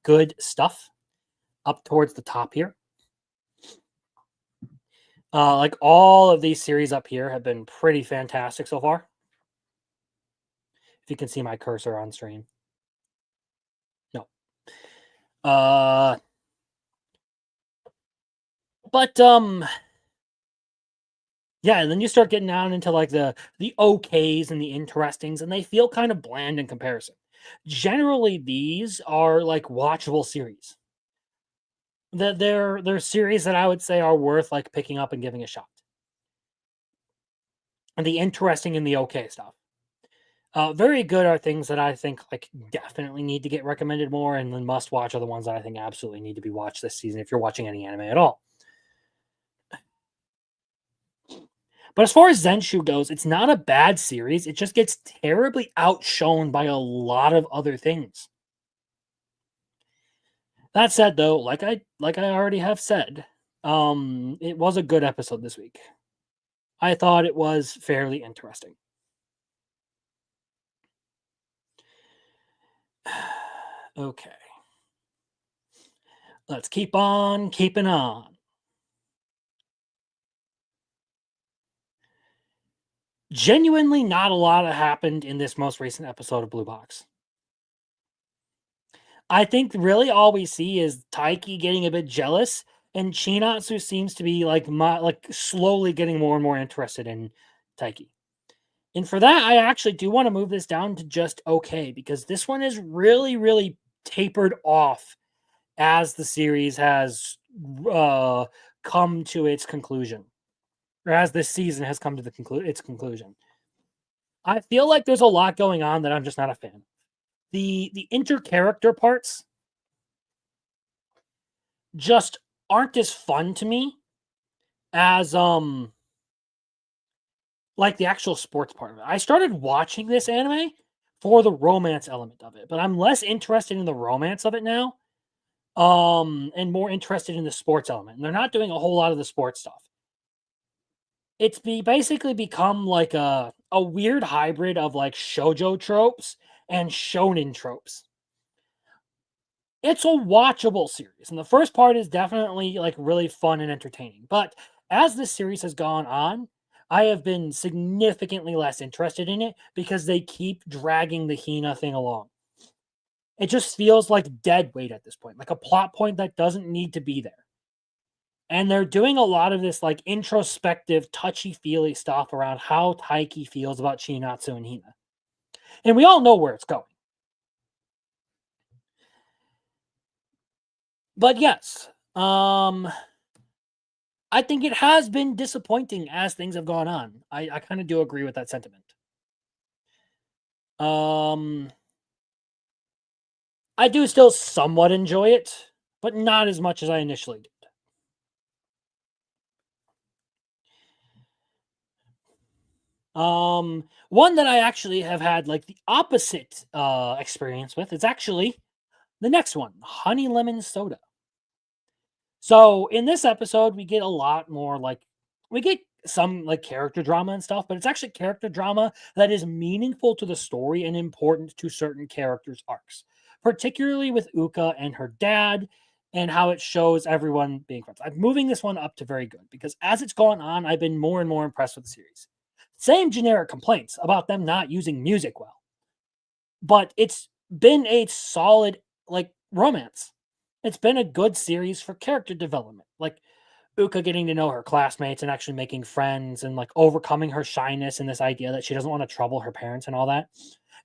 good stuff up towards the top here. Like all of these series up here have been pretty fantastic so far. If you can see my cursor on stream. No. But yeah, and then you start getting down into like the okays and the interestings, and they feel kind of bland in comparison. Generally, these are like watchable series. They're series that I would say are worth like picking up and giving a shot. And the interesting and the okay stuff. Very good are things that I think like definitely need to get recommended more, and then must watch are the ones that I think absolutely need to be watched this season if you're watching any anime at all. But as far as Zenshu goes, it's not a bad series. It just gets terribly outshone by a lot of other things. That said, though, like I already have said, it was a good episode this week. I thought it was fairly interesting. Okay. Let's keep on keeping on. Genuinely not a lot happened in this most recent episode of Blue Box. I think really all we see is Taiki getting a bit jealous, and Chinatsu seems to be like slowly getting more and more interested in Taiki. And for that, I actually do want to move this down to just okay, because this one is really, really tapered off as the series has come to its conclusion, or as this season has come to its conclusion. I feel like there's a lot going on that I'm just not a fan. The inter-character parts just aren't as fun to me as like the actual sports part of it. I started watching this anime for the romance element of it, but I'm less interested in the romance of it now, and more interested in the sports element. And they're not doing a whole lot of the sports stuff. It's basically become like a weird hybrid of like shoujo tropes and shonen tropes. It's a watchable series, and the first part is definitely like really fun and entertaining. But as this series has gone on, I have been significantly less interested in it, because they keep dragging the Hina thing along. It just feels like dead weight at this point, like a plot point that doesn't need to be there. And they're doing a lot of this like introspective, touchy-feely stuff around how Taiki feels about Chinatsu and Hina. And we all know where it's going. But yes, I think it has been disappointing as things have gone on. I kind of do agree with that sentiment. I do still somewhat enjoy it, but not as much as I initially did. One that I actually have had like the opposite experience with is actually the next one, Honey Lemon Soda. So in this episode, we get a lot more we get some like character drama and stuff, but it's actually character drama that is meaningful to the story and important to certain characters' arcs, particularly with Uka and her dad, and how it shows everyone being friends. I'm moving this one up to very good, because as it's gone on, I've been more and more impressed with the series. Same generic complaints about them not using music well, but it's been a solid like romance. It's been a good series for character development. Like Uka getting to know her classmates and actually making friends and like overcoming her shyness and this idea that she doesn't want to trouble her parents and all that.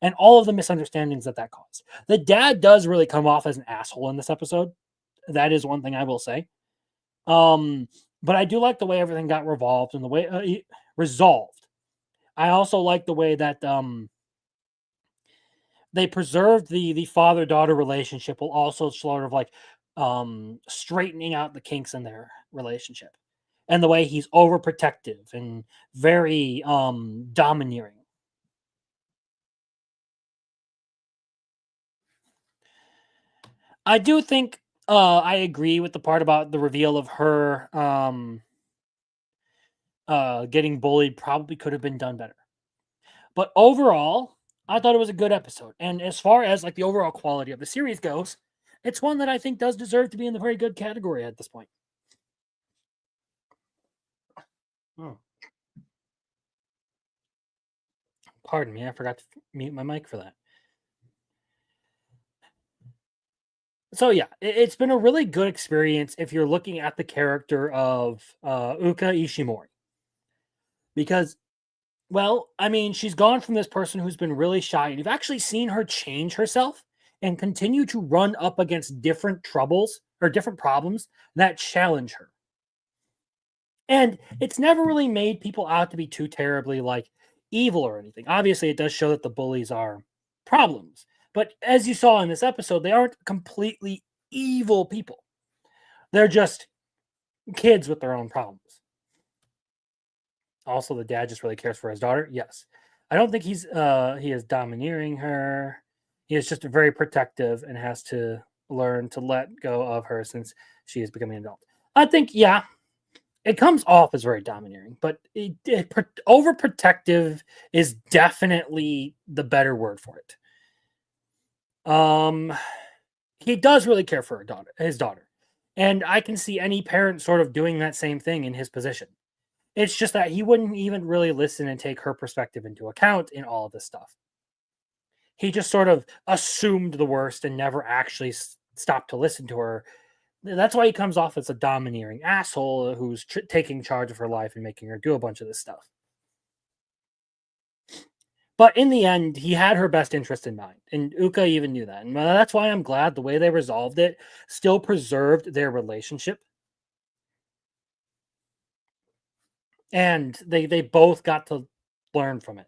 And all of the misunderstandings that caused. The dad does really come off as an asshole in this episode. That is one thing I will say. But I do like the way everything got revolved and the way resolved. I also like the way that they preserved the father daughter relationship while also sort of like straightening out the kinks in their relationship, and the way he's overprotective and very domineering. I do think I agree with the part about the reveal of her getting bullied probably could have been done better. But overall, I thought it was a good episode. And as far as like the overall quality of the series goes, it's one that I think does deserve to be in the very good category at this point. Oh. Pardon me, I forgot to mute my mic for that. So yeah, it's been a really good experience if you're looking at the character of Uka Ishimori. Because, well, I mean, she's gone from this person who's been really shy, and you've actually seen her change herself and continue to run up against different troubles or different problems that challenge her. And it's never really made people out to be too terribly like evil or anything. Obviously, it does show that the bullies are problems. But as you saw in this episode, they aren't completely evil people. They're just kids with their own problems. Also, the dad just really cares for his daughter. Yes. I don't think he is domineering her. He is just very protective and has to learn to let go of her since she is becoming an adult. I think, yeah, it comes off as very domineering, but overprotective is definitely the better word for it. He does really care for his daughter. And I can see any parent sort of doing that same thing in his position. It's just that he wouldn't even really listen and take her perspective into account in all of this stuff. He just sort of assumed the worst and never actually stopped to listen to her. That's why he comes off as a domineering asshole who's taking charge of her life and making her do a bunch of this stuff. But in the end, he had her best interest in mind. And Uka even knew that. And that's why I'm glad the way they resolved it still preserved their relationship. And they both got to learn from it.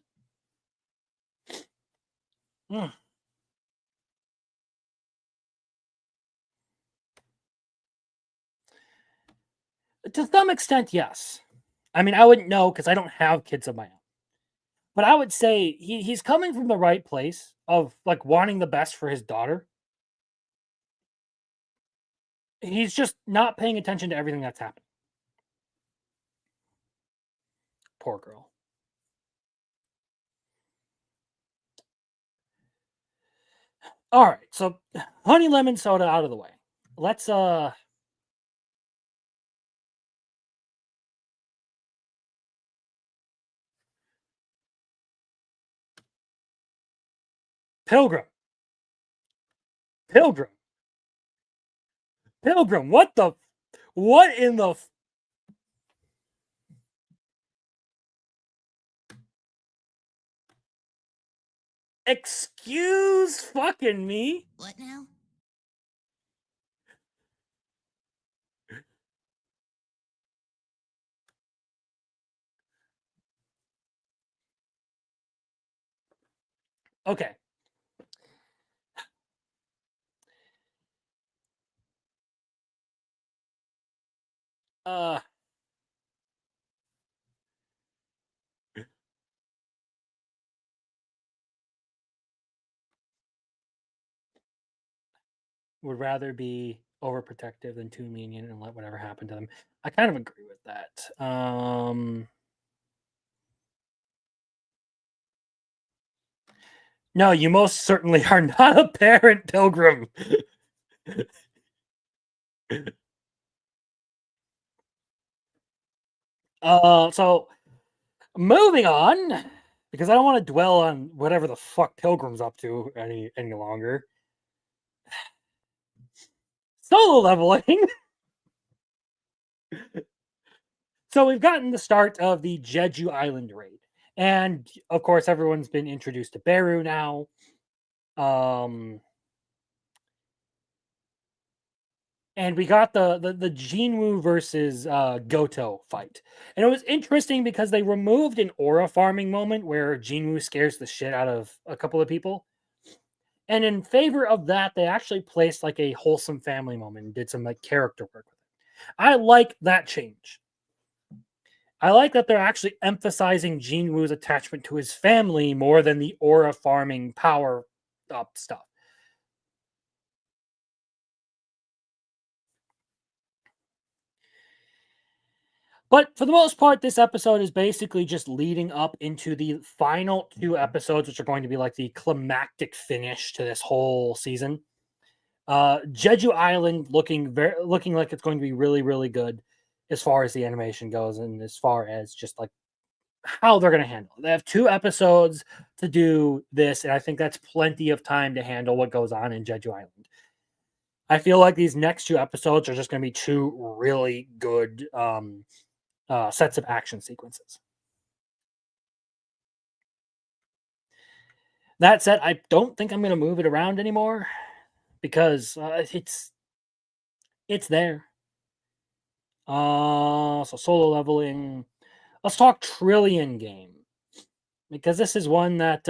To some extent, yes. I mean, I wouldn't know because I don't have kids of my own. But I would say he's coming from the right place of like wanting the best for his daughter. He's just not paying attention to everything that's happening. Poor girl. All right, so honey lemon soda out of the way. Let's Pilgrim. What in the excuse fucking me? What now? Okay. Would rather be overprotective than too lenient and let whatever happen to them. I kind of agree with that. No, you most certainly are not a parent, Pilgrim. So moving on, because I don't want to dwell on whatever the fuck Pilgrim's up to any longer. Solo leveling. So we've gotten the start of the Jeju Island raid. And of course, everyone's been introduced to Beru now. And we got the Jinwoo versus Goto fight. And it was interesting because they removed an aura farming moment where Jinwoo scares the shit out of a couple of people. And in favor of that, they actually placed like a wholesome family moment and did some like character work with it. I like that change. I like that they're actually emphasizing Jinwoo's attachment to his family more than the aura farming power up stuff. But for the most part, this episode is basically just leading up into the final 2 episodes, which are going to be like the climactic finish to this whole season. Jeju Island looking like it's going to be really, really good as far as the animation goes, and as far as just like how they're going to handle it. They have 2 episodes to do this, and I think that's plenty of time to handle what goes on in Jeju Island. I feel like these next 2 episodes are just going to be 2 really good sets of action sequences. That said, I don't think I'm going to move it around anymore because it's there. So solo leveling. Let's talk Trillion game because this is one that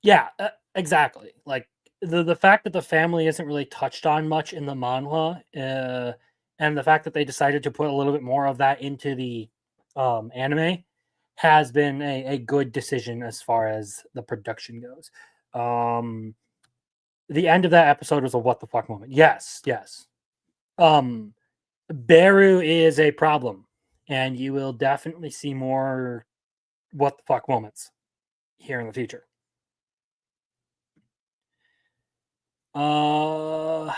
yeah, exactly. Like the fact that the family isn't really touched on much in the manhwa, and the fact that they decided to put a little bit more of that into the anime has been a good decision as far as the production goes. The end of that episode was a what the fuck moment. Yes, yes. Beru is a problem, and you will definitely see more what the fuck moments here in the future. So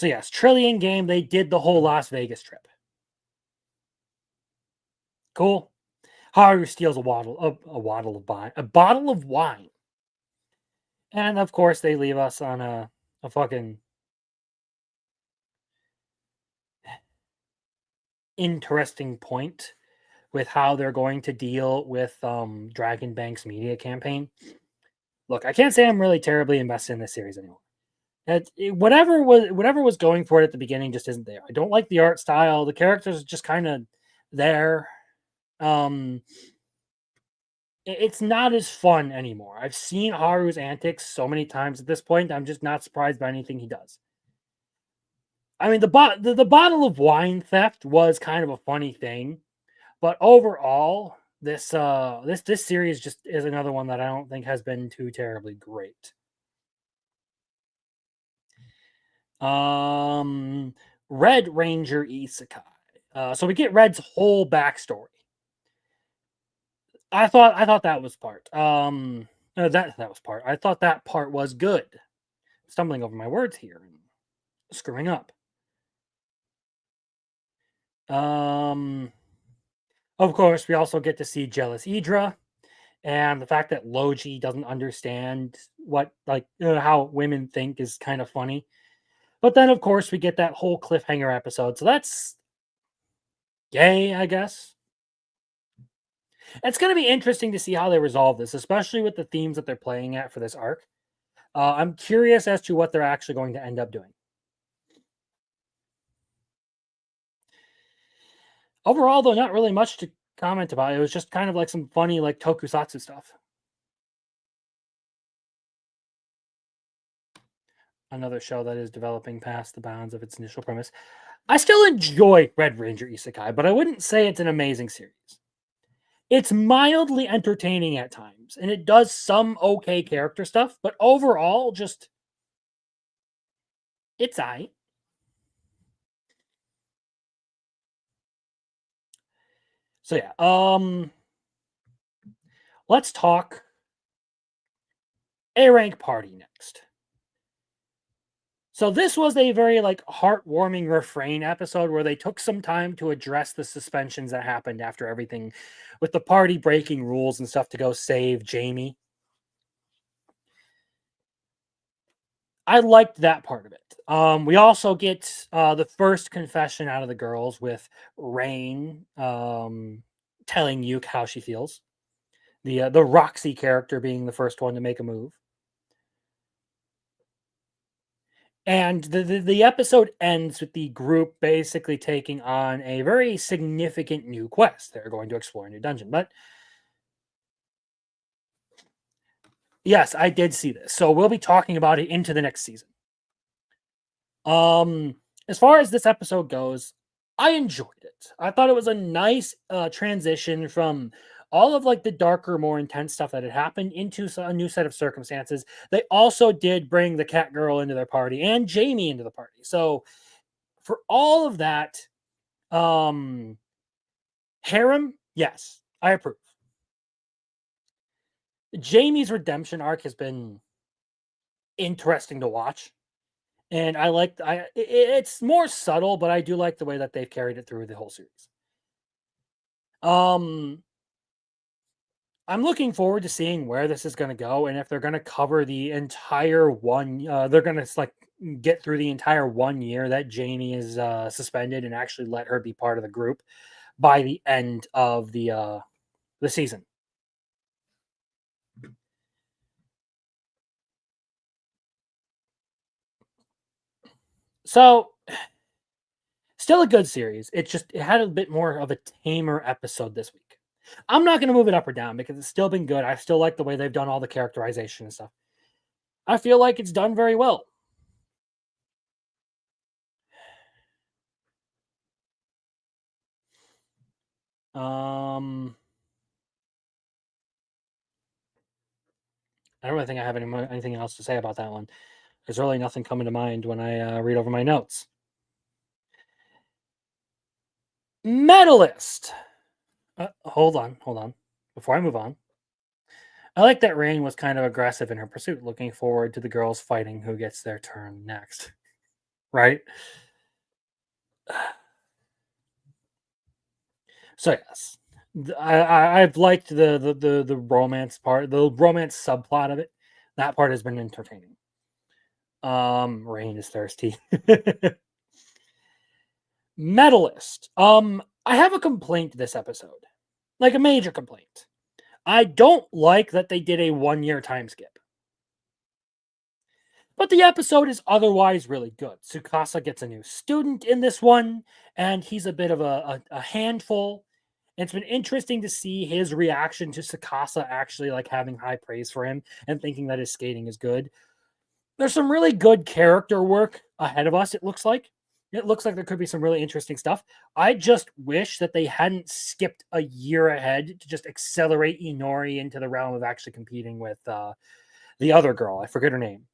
yes, Trillion game. They did the whole Las Vegas trip. Cool. Haru steals a bottle of wine, and of course they leave us on a fucking interesting point with how they're going to deal with Dragon Bank's media campaign. Look, I can't say I'm really terribly invested in this series anymore. Whatever was going for it at the beginning just isn't there. I don't like the art style. The characters are just kind of there. It's not as fun anymore. I've seen Haru's antics so many times at this point. I'm just not surprised by anything he does. I mean, the bottle of wine theft was kind of a funny thing, but overall, this series just is another one that I don't think has been too terribly great. Red Ranger Isekai. So we get Red's whole backstory. I thought that was part. That was part. I thought that part was good. Stumbling over my words here and screwing up. Of course, we also get to see Jealous Idra, and the fact that Logi doesn't understand what how women think is kind of funny. But then, of course, we get that whole cliffhanger episode, so that's yay, I guess. It's going to be interesting to see how they resolve this, especially with the themes that they're playing at for this arc. I'm curious as to what they're actually going to end up doing. Overall, though, not really much to comment about. It was just kind of like some funny, like tokusatsu stuff. Another show that is developing past the bounds of its initial premise. I still enjoy Red Ranger Isekai, but I wouldn't say it's an amazing series. It's mildly entertaining at times, and it does some okay character stuff, but overall, just it's aight. So yeah, let's talk A rank party next. So this was a very like heartwarming refrain episode where they took some time to address the suspensions that happened after everything with the party breaking rules and stuff to go save Jamie. I liked that part of it. We also get the first confession out of the girls with Rain telling Yuke how she feels. The Roxy character being the first one to make a move. And the episode ends with the group basically taking on a very significant new quest. They're going to explore a new dungeon. But yes, I did see this. So we'll be talking about it into the next season. As far as this episode goes, I enjoyed it. I thought it was a nice transition from all of like the darker, more intense stuff that had happened into a new set of circumstances. They also did bring the cat girl into their party and Jamie into the party. So for all of that, harem, yes, I approve. Jamie's redemption arc has been interesting to watch. And it's more subtle, but I do like the way that they've carried it through the whole series. I'm looking forward to seeing where this is going to go, and if they're going to cover the entire they're going to like get through the entire 1 year that Jamie is suspended and actually let her be part of the group by the end of the season. So, still a good series. It had a bit more of a tamer episode this week. I'm not going to move it up or down because it's still been good. I still like the way they've done all the characterization and stuff. I feel like it's done very well. I don't really think I have anything else to say about that one. There's really nothing coming to mind when I read over my notes. Medalist. Hold on. Before I move on, I like that Rain was kind of aggressive in her pursuit, looking forward to the girls fighting who gets their turn next. Right? So yes, I've liked the romance part, the romance subplot of it. That part has been entertaining. Rain is thirsty. Medalist. I have a complaint this episode, like a major complaint. I don't like that they did a 1 year time skip. But the episode is otherwise really good. Tsukasa gets a new student in this one, and he's a bit of a handful. And it's been interesting to see his reaction to Tsukasa actually like having high praise for him and thinking that his skating is good. There's some really good character work ahead of us, it looks like. It looks like there could be some really interesting stuff. I just wish that they hadn't skipped a year ahead to just accelerate Inori into the realm of actually competing with the other girl. I forget her name.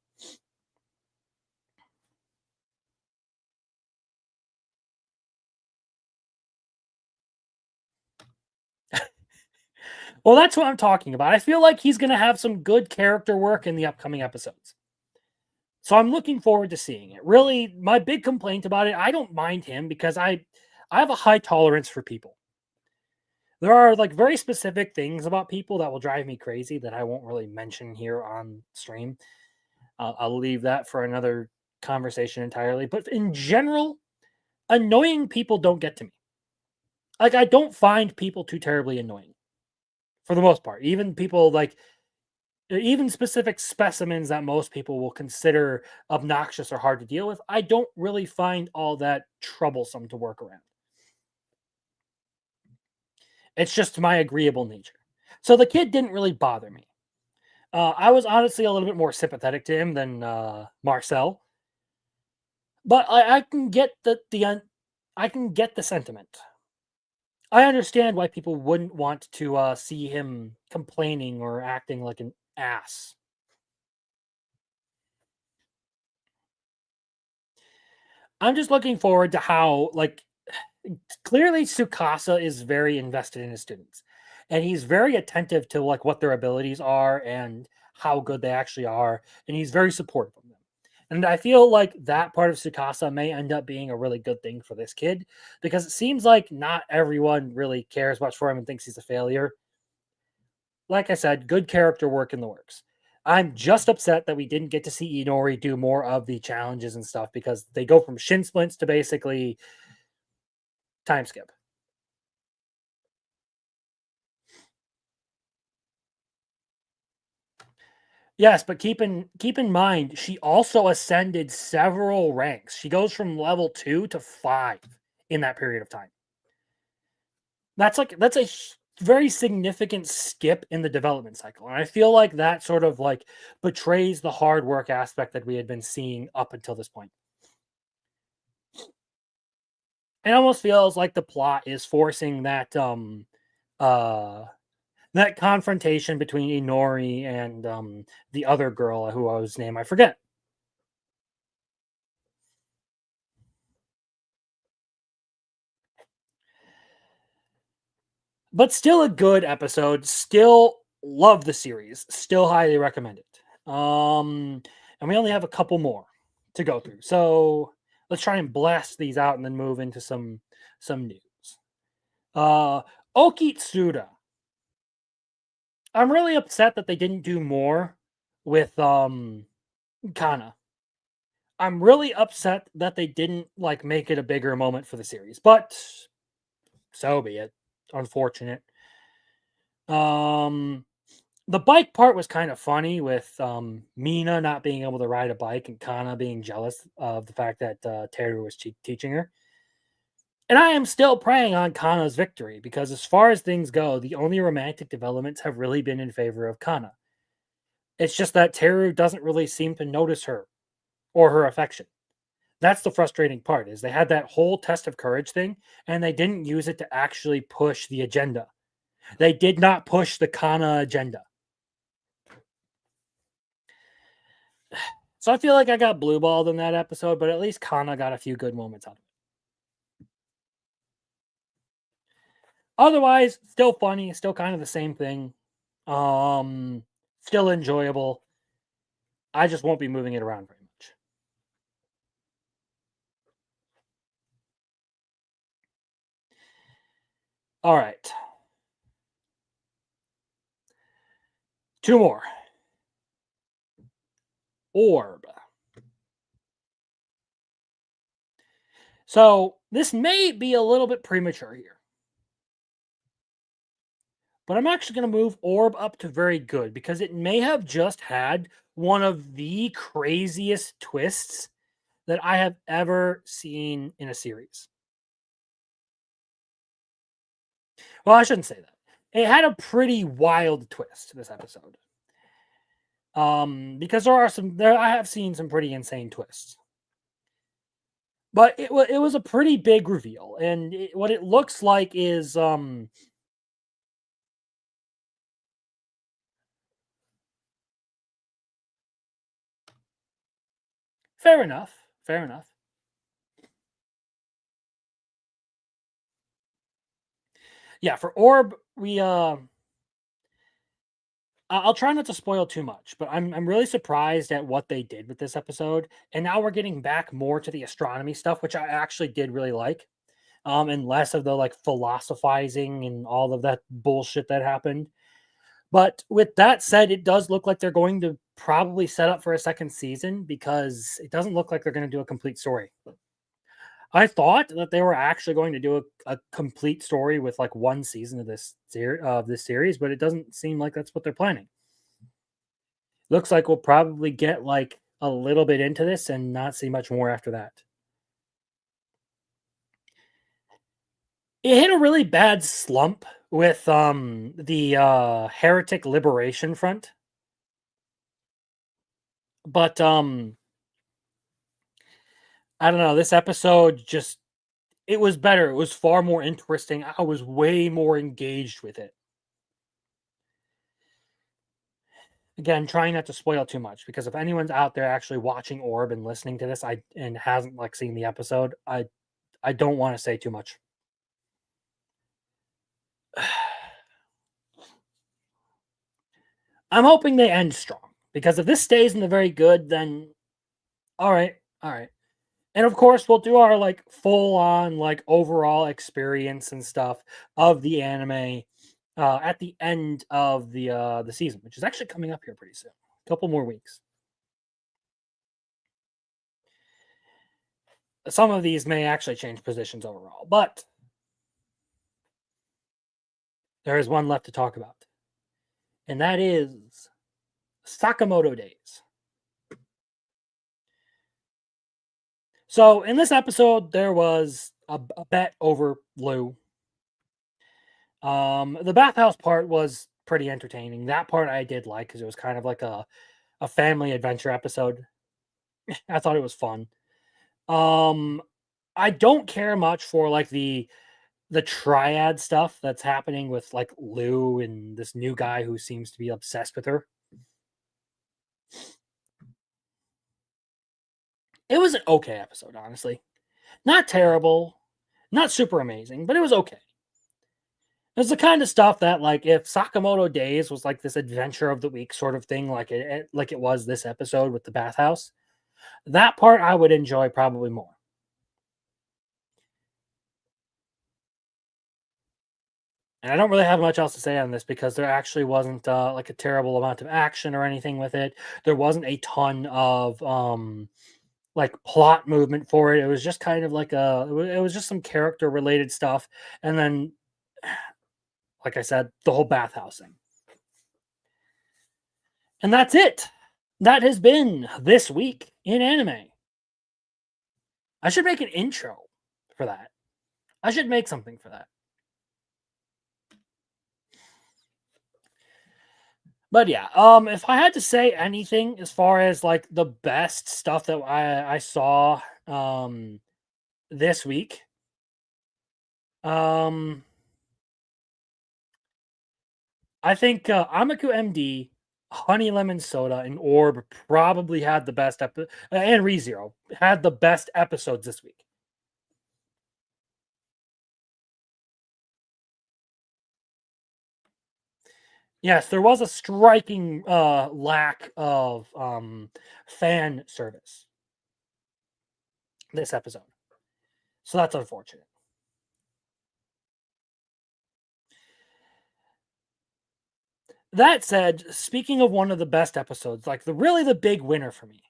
Well, that's what I'm talking about. I feel like he's going to have some good character work in the upcoming episodes. So I'm looking forward to seeing it. Really, my big complaint about it, I don't mind him because I have a high tolerance for people. There are like very specific things about people that will drive me crazy that I won't really mention here on stream. I'll leave that for another conversation entirely. But in general, annoying people don't get to me. Like, I don't find people too terribly annoying for the most part. Even people like, even specific specimens that most people will consider obnoxious or hard to deal with, I don't really find all that troublesome to work around. It's just my agreeable nature. So the kid didn't really bother me. I was honestly a little bit more sympathetic to him than Marcel, but I can get I can get the sentiment. I understand why people wouldn't want to see him complaining or acting like an ass. I'm just looking forward to how, like, clearly Tsukasa is very invested in his students, and he's very attentive to like what their abilities are and how good they actually are, and he's very supportive of them. And I feel like that part of Tsukasa may end up being a really good thing for this kid, because it seems like not everyone really cares much for him and thinks he's a failure. Like I said, good character work in the works. I'm just upset that we didn't get to see Inori do more of the challenges and stuff, because they go from shin splints to basically time skip. Yes, but keep in mind, she also ascended several ranks. She goes from level 2 to 5 in that period of time. That's a very significant skip in the development cycle. And I feel like that sort of like betrays the hard work aspect that we had been seeing up until this point. It almost feels like the plot is forcing that that confrontation between Inori and the other girl whose name I forget. But still a good episode. Still love the series. Still highly recommend it. And we only have a couple more to go through. So let's try and blast these out and then move into some news. Okitsuda. I'm really upset that they didn't do more with Kana. I'm really upset that they didn't like make it a bigger moment for the series, but so be it. Unfortunate. The bike part was kind of funny with Mina not being able to ride a bike and Kana being jealous of the fact that Teru was teaching her. And I am still praying on Kana's victory, because as far as things go, the only romantic developments have really been in favor of Kana. It's just that Teru doesn't really seem to notice her or her affection. That's the frustrating part, is they had that whole test of courage thing and they didn't use it to actually push the agenda. They did not push the Kana agenda. So I feel like I got blue-balled in that episode, but at least Kana got a few good moments out of it. Otherwise, still funny, still kind of the same thing. Still enjoyable. I just won't be moving it around very much. All right. Two more. Orb. So this may be a little bit premature here, but I'm actually going to move Orb up to very good, because it may have just had one of the craziest twists that I have ever seen in a series. Well, I shouldn't say that. It had a pretty wild twist this episode. Because I have seen some pretty insane twists. But it was a pretty big reveal, and what it looks like is fair enough. Fair enough. Yeah, for Orb, I'll try not to spoil too much, but I'm really surprised at what they did with this episode. And now we're getting back more to the astronomy stuff, which I actually did really like. And less of the like philosophizing and all of that bullshit that happened. But with that said, it does look like they're going to probably set up for a second season, because it doesn't look like they're going to do a complete story. I thought that they were actually going to do a complete story with like one season of this series, but it doesn't seem like that's what they're planning. Looks like we'll probably get like a little bit into this and not see much more after that. It hit a really bad slump with the Heretic Liberation Front. But I don't know, this episode just, it was better. It was far more interesting. I was way more engaged with it. Again, trying not to spoil too much, because if anyone's out there actually watching Orb and listening to this and hasn't like seen the episode, I don't want to say too much. I'm hoping they end strong, because if this stays in the very good, then All right. All right. And of course, we'll do our like full on like overall experience and stuff of the anime at the end of the season, which is actually coming up here pretty soon. A couple more weeks. Some of these may actually change positions overall, but there is one left to talk about, and that is Sakamoto Days. So in this episode, there was a bet over Lou. The bathhouse part was pretty entertaining. That part I did like because it was kind of like a family adventure episode. I thought it was fun. I don't care much for like the triad stuff that's happening with like Lou and this new guy who seems to be obsessed with her. It was an okay episode, honestly. Not terrible, not super amazing, but it was okay. It's the kind of stuff that, like, if Sakamoto Days was like this adventure of the week sort of thing, like it was this episode with the bathhouse, that part I would enjoy probably more. And I don't really have much else to say on this because there actually wasn't like a terrible amount of action or anything with it. There wasn't a ton of like plot movement for it. It was just kind of like it was just some character related stuff, and then, like I said, the whole bathhouse thing. And that's it. That has been this week in anime. I should make an intro for that. I should make something for that. But yeah, if I had to say anything as far as like the best stuff that I saw this week, I think Amaku MD, Honey Lemon Soda, and Orb probably had the best and ReZero had the best episodes this week. Yes, there was a striking lack of fan service this episode. So that's unfortunate. That said, speaking of one of the best episodes, like the big winner for me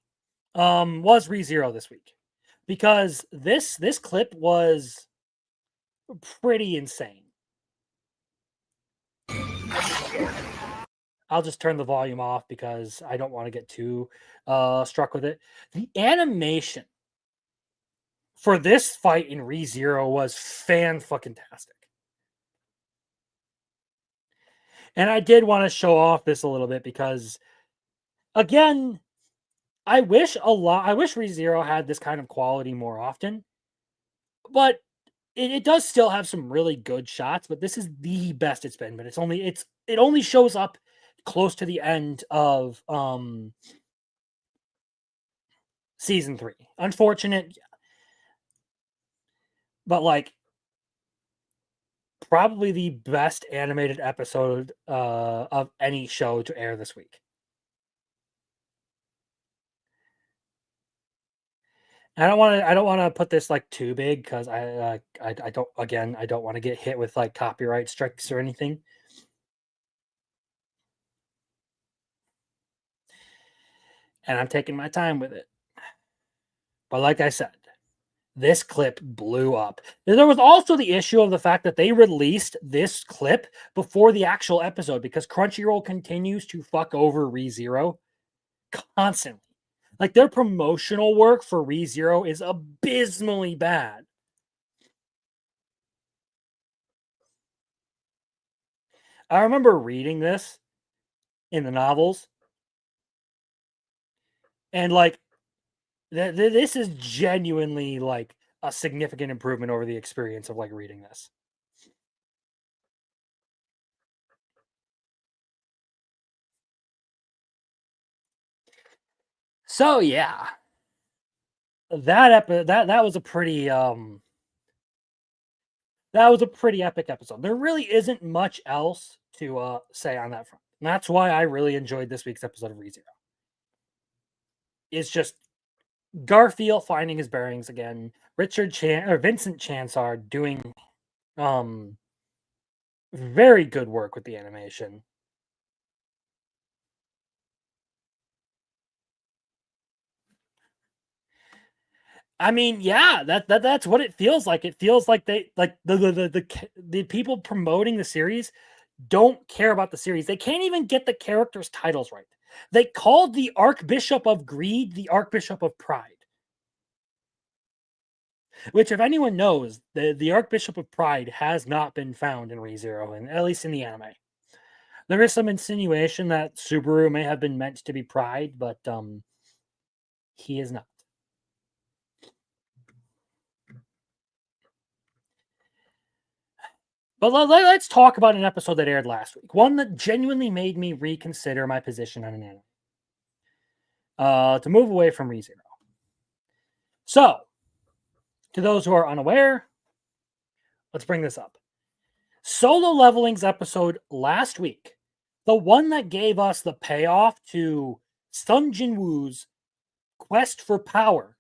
was ReZero this week. Because this clip was pretty insane. I'll just turn the volume off because I don't want to get too struck with it. The animation for this fight in ReZero was fan-fucking-tastic. And I did want to show off this a little bit because, again, I wish ReZero had this kind of quality more often. But it does still have some really good shots, but this is the best it's been. But it only shows up close to the end of season 3. Unfortunate, but like probably the best animated episode of any show to air this week. I don't want to put this like too big because I don't want to get hit with like copyright strikes or anything. And I'm taking my time with it. But like I said, this clip blew up. There was also the issue of the fact that they released this clip before the actual episode because Crunchyroll continues to fuck over ReZero constantly. Like their promotional work for ReZero is abysmally bad. I remember reading this in the novels, and like this is genuinely like a significant improvement over the experience of like reading this. So yeah, that was a pretty epic episode. There really isn't much else to say on that front. And that's why I really enjoyed this week's episode of ReZero. It's just Garfield finding his bearings again. Vincent Chansard doing very good work with the animation. I mean, yeah, that's what it feels like. It feels like they like the people promoting the series don't care about the series. They can't even get the characters' titles right. They called the Archbishop of Greed the Archbishop of Pride. Which, if anyone knows, the Archbishop of Pride has not been found in ReZero, and at least in the anime. There is some insinuation that Subaru may have been meant to be Pride, but he is not. But let's talk about an episode that aired last week. One that genuinely made me reconsider my position on an anime. To move away from ReZero. So, to those who are unaware, let's bring this up. Solo Leveling's episode last week, the one that gave us the payoff to Sun Jinwoo's quest for power,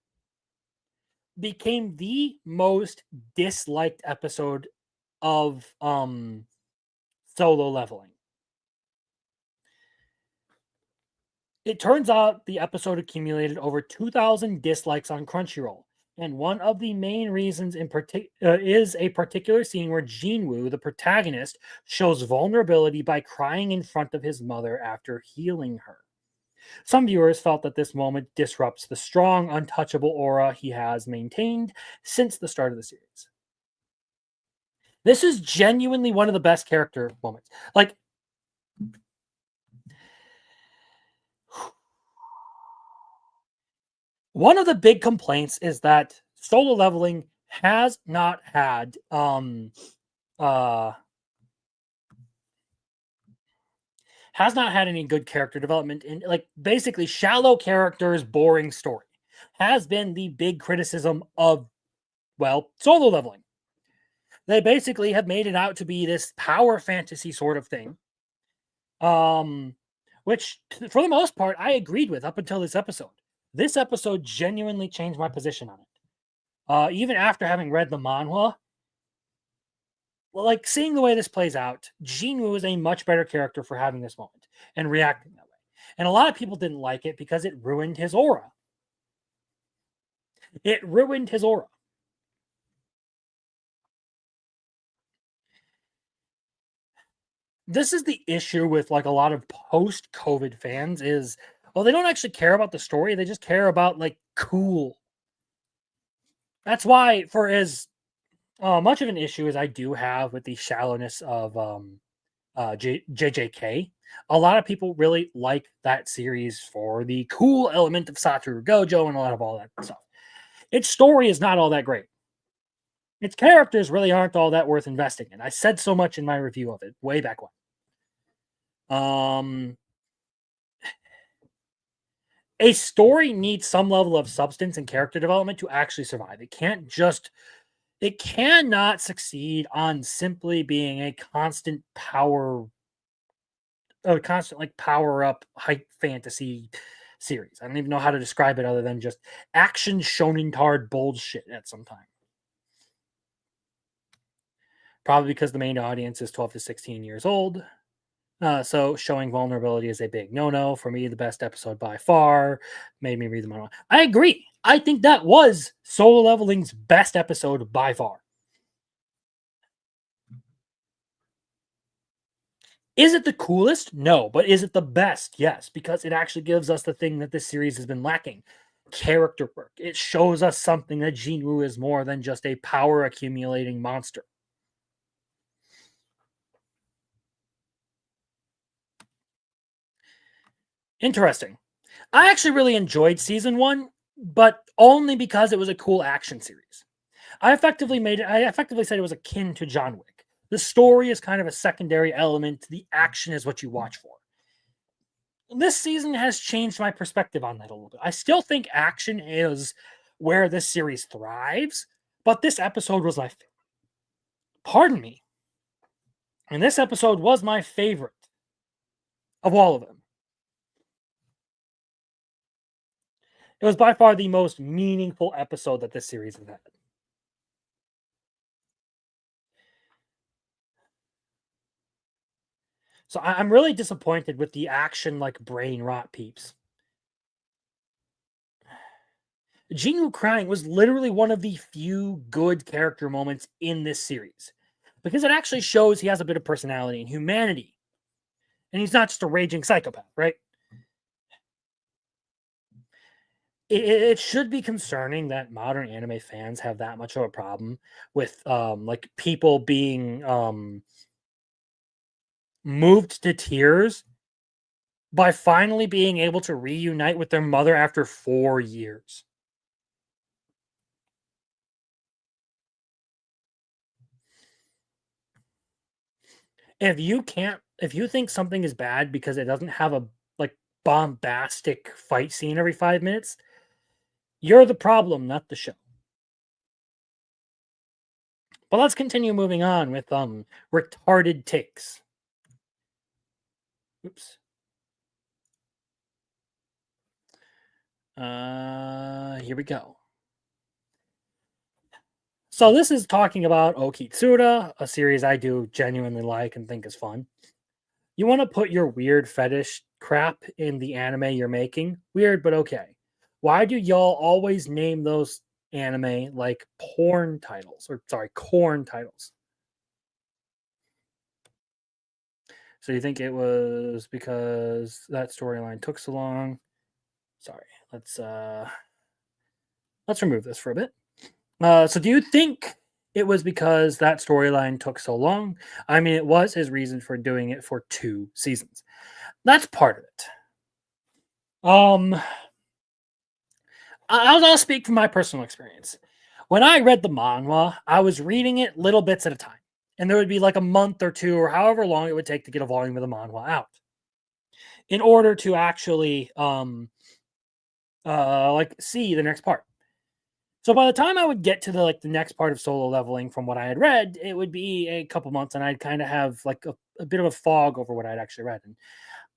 became the most disliked episode of Solo Leveling. It turns out the episode accumulated over 2,000 dislikes on Crunchyroll, and one of the main reasons is a particular scene where Jinwoo, the protagonist, shows vulnerability by crying in front of his mother after healing her. Some viewers felt that this moment disrupts the strong, untouchable aura he has maintained since the start of the series. This is genuinely one of the best character moments. Like, one of the big complaints is that Solo Leveling has not had any good character development in, like, basically shallow characters, boring story has been the big criticism of, well, Solo Leveling. They basically have made it out to be this power fantasy sort of thing. Which, for the most part, I agreed with up until this episode. This episode genuinely changed my position on it. Even after having read the manhwa, like, seeing the way this plays out, Jinwoo is a much better character for having this moment and reacting that way. And a lot of people didn't like it because it ruined his aura. It ruined his aura. This is the issue with, like, a lot of post-COVID fans is, well, they don't actually care about the story. They just care about, like, cool. That's why, for as much of an issue as I do have with the shallowness of JJK, a lot of people really like that series for the cool element of Satoru Gojo and a lot of all that stuff. Its story is not all that great. Its characters really aren't all that worth investing in. I said so much in my review of it way back when. A story needs some level of substance and character development to actually survive. It cannot succeed on simply being a constant power up hype fantasy series. I don't even know how to describe it other than just action shonen tard bullshit at some time. Probably because the main audience is 12 to 16 years old. So showing vulnerability is a big no-no. For me, the best episode by far made me read the manhwa. I agree. I think that was Solo Leveling's best episode by far. Is it the coolest? No. But is it the best? Yes, because it actually gives us the thing that this series has been lacking. Character work. It shows us something that Jinwoo is more than just a power accumulating monster. Interesting. I actually really enjoyed season 1, but only because it was a cool action series. I effectively said it was akin to John Wick. The story is kind of a secondary element. The action is what you watch for. This season has changed my perspective on that a little bit. I still think action is where this series thrives, but this episode was my favorite. Pardon me. And this episode was my favorite of all of them. It was by far the most meaningful episode that this series has had. So I'm really disappointed with the action like brain rot peeps. Jinwoo crying was literally one of the few good character moments in this series because it actually shows he has a bit of personality and humanity. And he's not just a raging psychopath, right? It should be concerning that modern anime fans have that much of a problem with like people being moved to tears by finally being able to reunite with their mother after 4 years. If you think something is bad because it doesn't have a like bombastic fight scene every 5 minutes, you're the problem, not the show. But let's continue moving on with retarded takes. Oops. Here we go. So this is talking about Okitsura, a series I do genuinely like and think is fun. You want to put your weird fetish crap in the anime you're making? Weird, but okay. Why do y'all always name those anime like porn titles? Or sorry, corn titles. So you think it was because that storyline took so long? Sorry, let's remove this for a bit. So do you think it was because that storyline took so long? I mean, it was his reason for doing it for 2 seasons. That's part of it. I'll speak from my personal experience. When I read the manhwa, I was reading it little bits at a time. And there would be like a month or 2 or however long it would take to get a volume of the manhwa out. In order to actually like see the next part. So by the time I would get to the next part of solo leveling from what I had read, it would be a couple months and I'd kind of have like a bit of a fog over what I'd actually read. And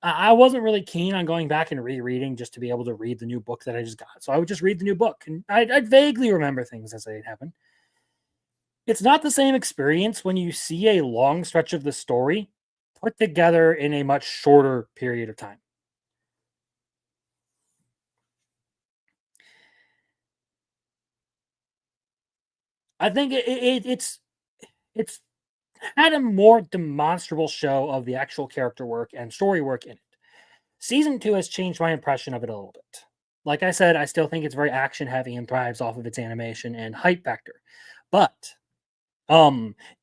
I wasn't really keen on going back and rereading just to be able to read the new book that I just got. So I would just read the new book and I'd vaguely remember things as they happen. It's not the same experience when you see a long stretch of the story put together in a much shorter period of time. I think it's had a more demonstrable show of the actual character work and story work in it. Season 2 has changed my impression of it a little bit. Like I said, I still think it's very action heavy and thrives off of its animation and hype factor. But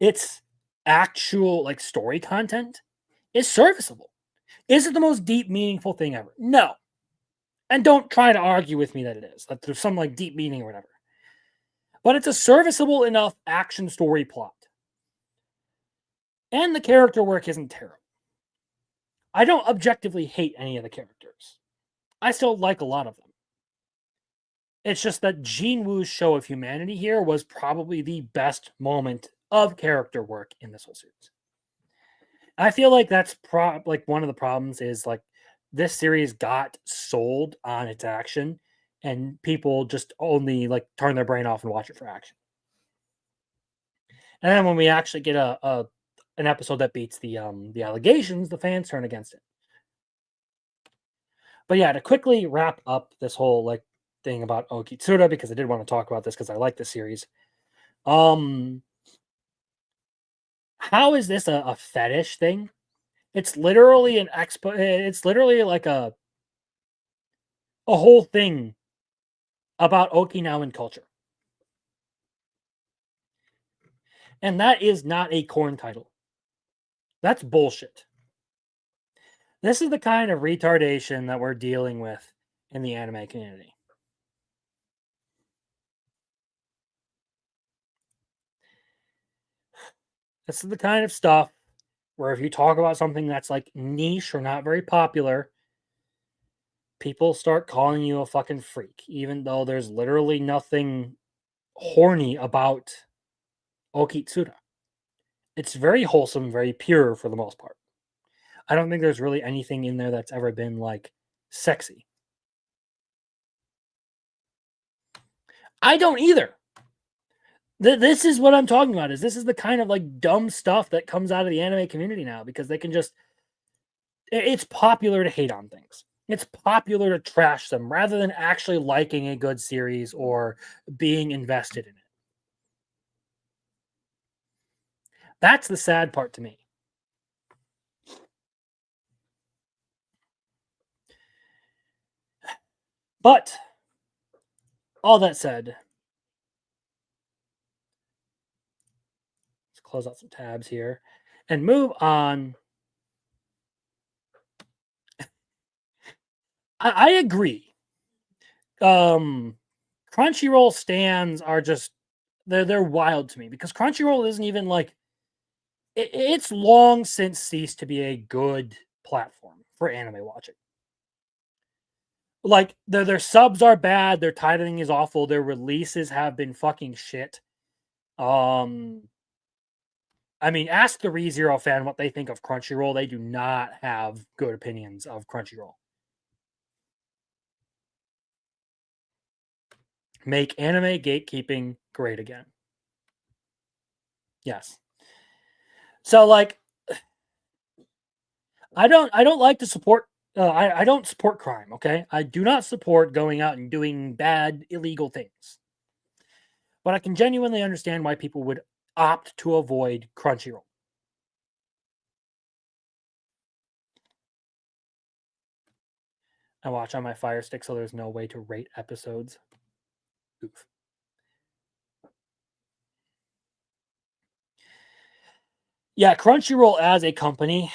its actual like story content is serviceable. Is it the most deep, meaningful thing ever? No. And don't try to argue with me that it is, that there's some like deep meaning or whatever. But it's a serviceable enough action story plot. And the character work isn't terrible. I don't objectively hate any of the characters. I still like a lot of them. It's just that Jinwoo's show of humanity here was probably the best moment of character work in this whole series. I feel like that's like one of the problems is like this series got sold on its action and people just only like turn their brain off and watch it for action. And then when we actually get an episode that beats the allegations, the fans turn against it. But yeah, to quickly wrap up this whole like thing about Okitsura, because I did want to talk about this because I like the series. How is this a fetish thing? It's literally an it's literally like a whole thing about Okinawan culture. And that is not a corn title. That's bullshit. This is the kind of retardation that we're dealing with in the anime community. This is the kind of stuff where if you talk about something that's like niche or not very popular, people start calling you a fucking freak, even though there's literally nothing horny about Okitsura. It's very wholesome, very pure for the most part. I don't think there's really anything in there that's ever been like sexy. I don't either. This is what I'm talking about. This is the kind of like dumb stuff that comes out of the anime community now because they can just. It's popular to hate on things. It's popular to trash them rather than actually liking a good series or being invested in it. That's the sad part to me. But all that said, let's close out some tabs here and move on. I agree. Crunchyroll stands are just they're wild to me because Crunchyroll isn't even like it's long since ceased to be a good platform for anime watching. Like their subs are bad, their titling is awful, their releases have been fucking shit. I mean, ask the ReZero fan what they think of Crunchyroll. They do not have good opinions of Crunchyroll. Make anime gatekeeping great again. Yes. So like I don't like to support I don't support crime, okay? I do not support going out and doing bad illegal things. But I can genuinely understand why people would opt to avoid Crunchyroll. I watch on my Fire Stick, so there's no way to rate episodes. Oof. Yeah, Crunchyroll as a company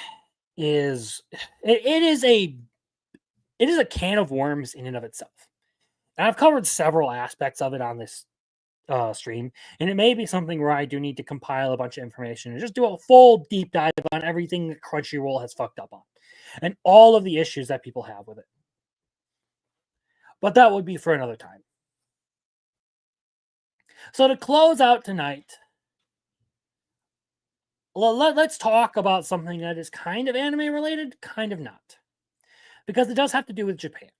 is it is a can of worms in and of itself. And I've covered several aspects of it on this stream, and it may be something where I do need to compile a bunch of information and just do a full deep dive on everything that Crunchyroll has fucked up on and all of the issues that people have with it. But that would be for another time. So to close out tonight, let's talk about something that is kind of anime related, kind of not. Because it does have to do with Japan.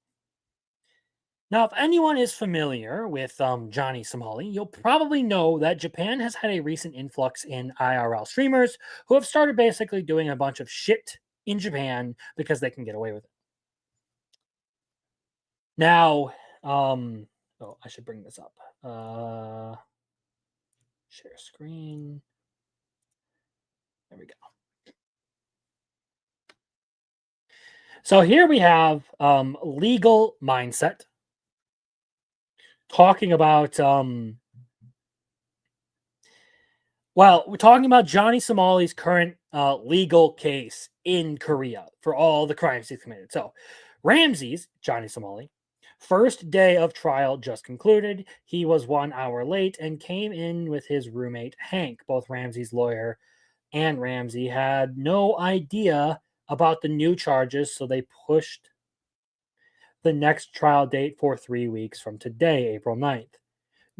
Now, if anyone is familiar with Johnny Somali, you'll probably know that Japan has had a recent influx in IRL streamers who have started basically doing a bunch of shit in Japan because they can get away with it. Now, I should bring this up. Share screen. There we go. So here we have Legal Mindset talking about we're talking about Johnny Somali's current legal case in Korea for all the crimes he's committed. So Ramsey's Johnny Somali first day of trial just concluded. He was 1 hour late and came in with his roommate Hank. Both Ramsey's lawyer and Ramsey had no idea about the new charges, so they pushed the next trial date for 3 weeks from today, April 9th.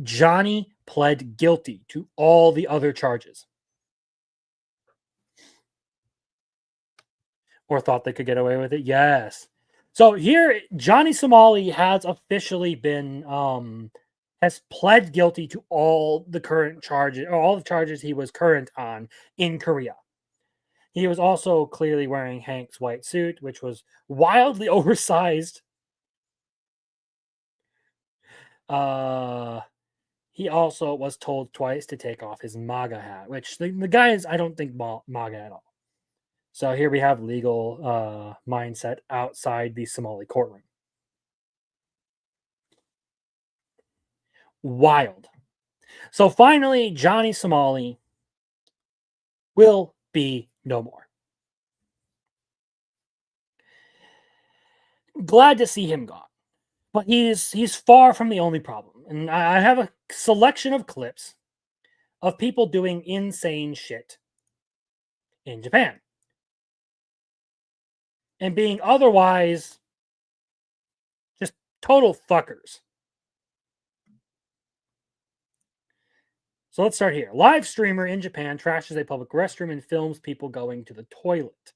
Johnny pled guilty to all the other charges. Or thought they could get away with it? Yes. So here, Johnny Somali has officially been, has pled guilty to all the current charges, or all the charges he was current on in Korea. He was also clearly wearing Hank's white suit, which was wildly oversized. He also was told twice to take off his MAGA hat, which the guy is, I don't think, MAGA at all. So here we have Legal Mindset outside the Somali courtroom. Wild. So finally, Johnny Somali will be no more. Glad to see him gone. But he's far from the only problem. And I have a selection of clips of people doing insane shit in Japan. And being otherwise just total fuckers. So let's start here. Live streamer in Japan trashes a public restroom and films people going to the toilet.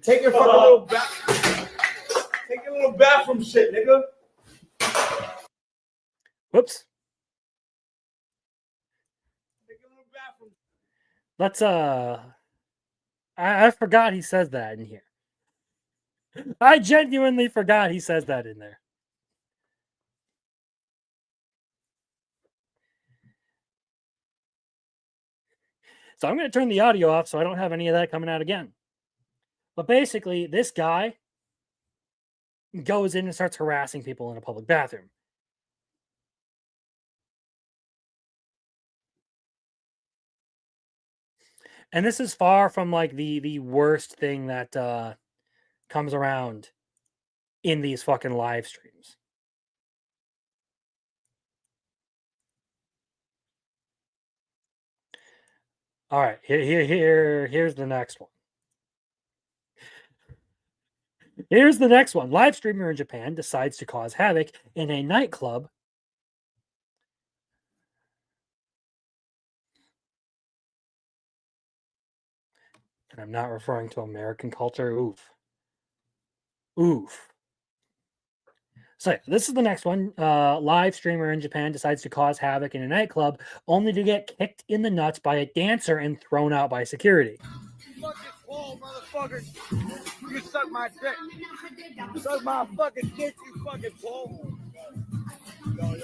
Take your fucking little bath. Take your little bathroom shit, nigga. Whoops. Let's I forgot he says that in here. I genuinely forgot he says that in there. So I'm going to turn the audio off so I don't have any of that coming out again. But basically, this guy goes in and starts harassing people in a public bathroom. And this is far from like the worst thing that comes around in these fucking live streams. All right, here's the next one. Here's the next one. Live streamer in Japan decides to cause havoc in a nightclub. And I'm not referring to American culture. Oof. Oof. So this is the next one. Live streamer in Japan decides to cause havoc in a nightclub only to get kicked in the nuts by a dancer and thrown out by security. Fucking swole, motherfucker. You suck my dick. Suck my fucking dick, you fucking swole. Yo.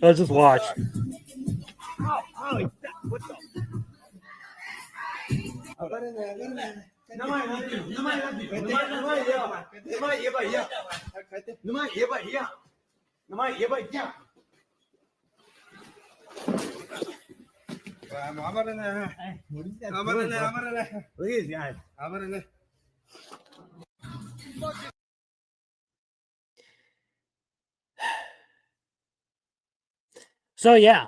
Let's just watch. What the? So yeah.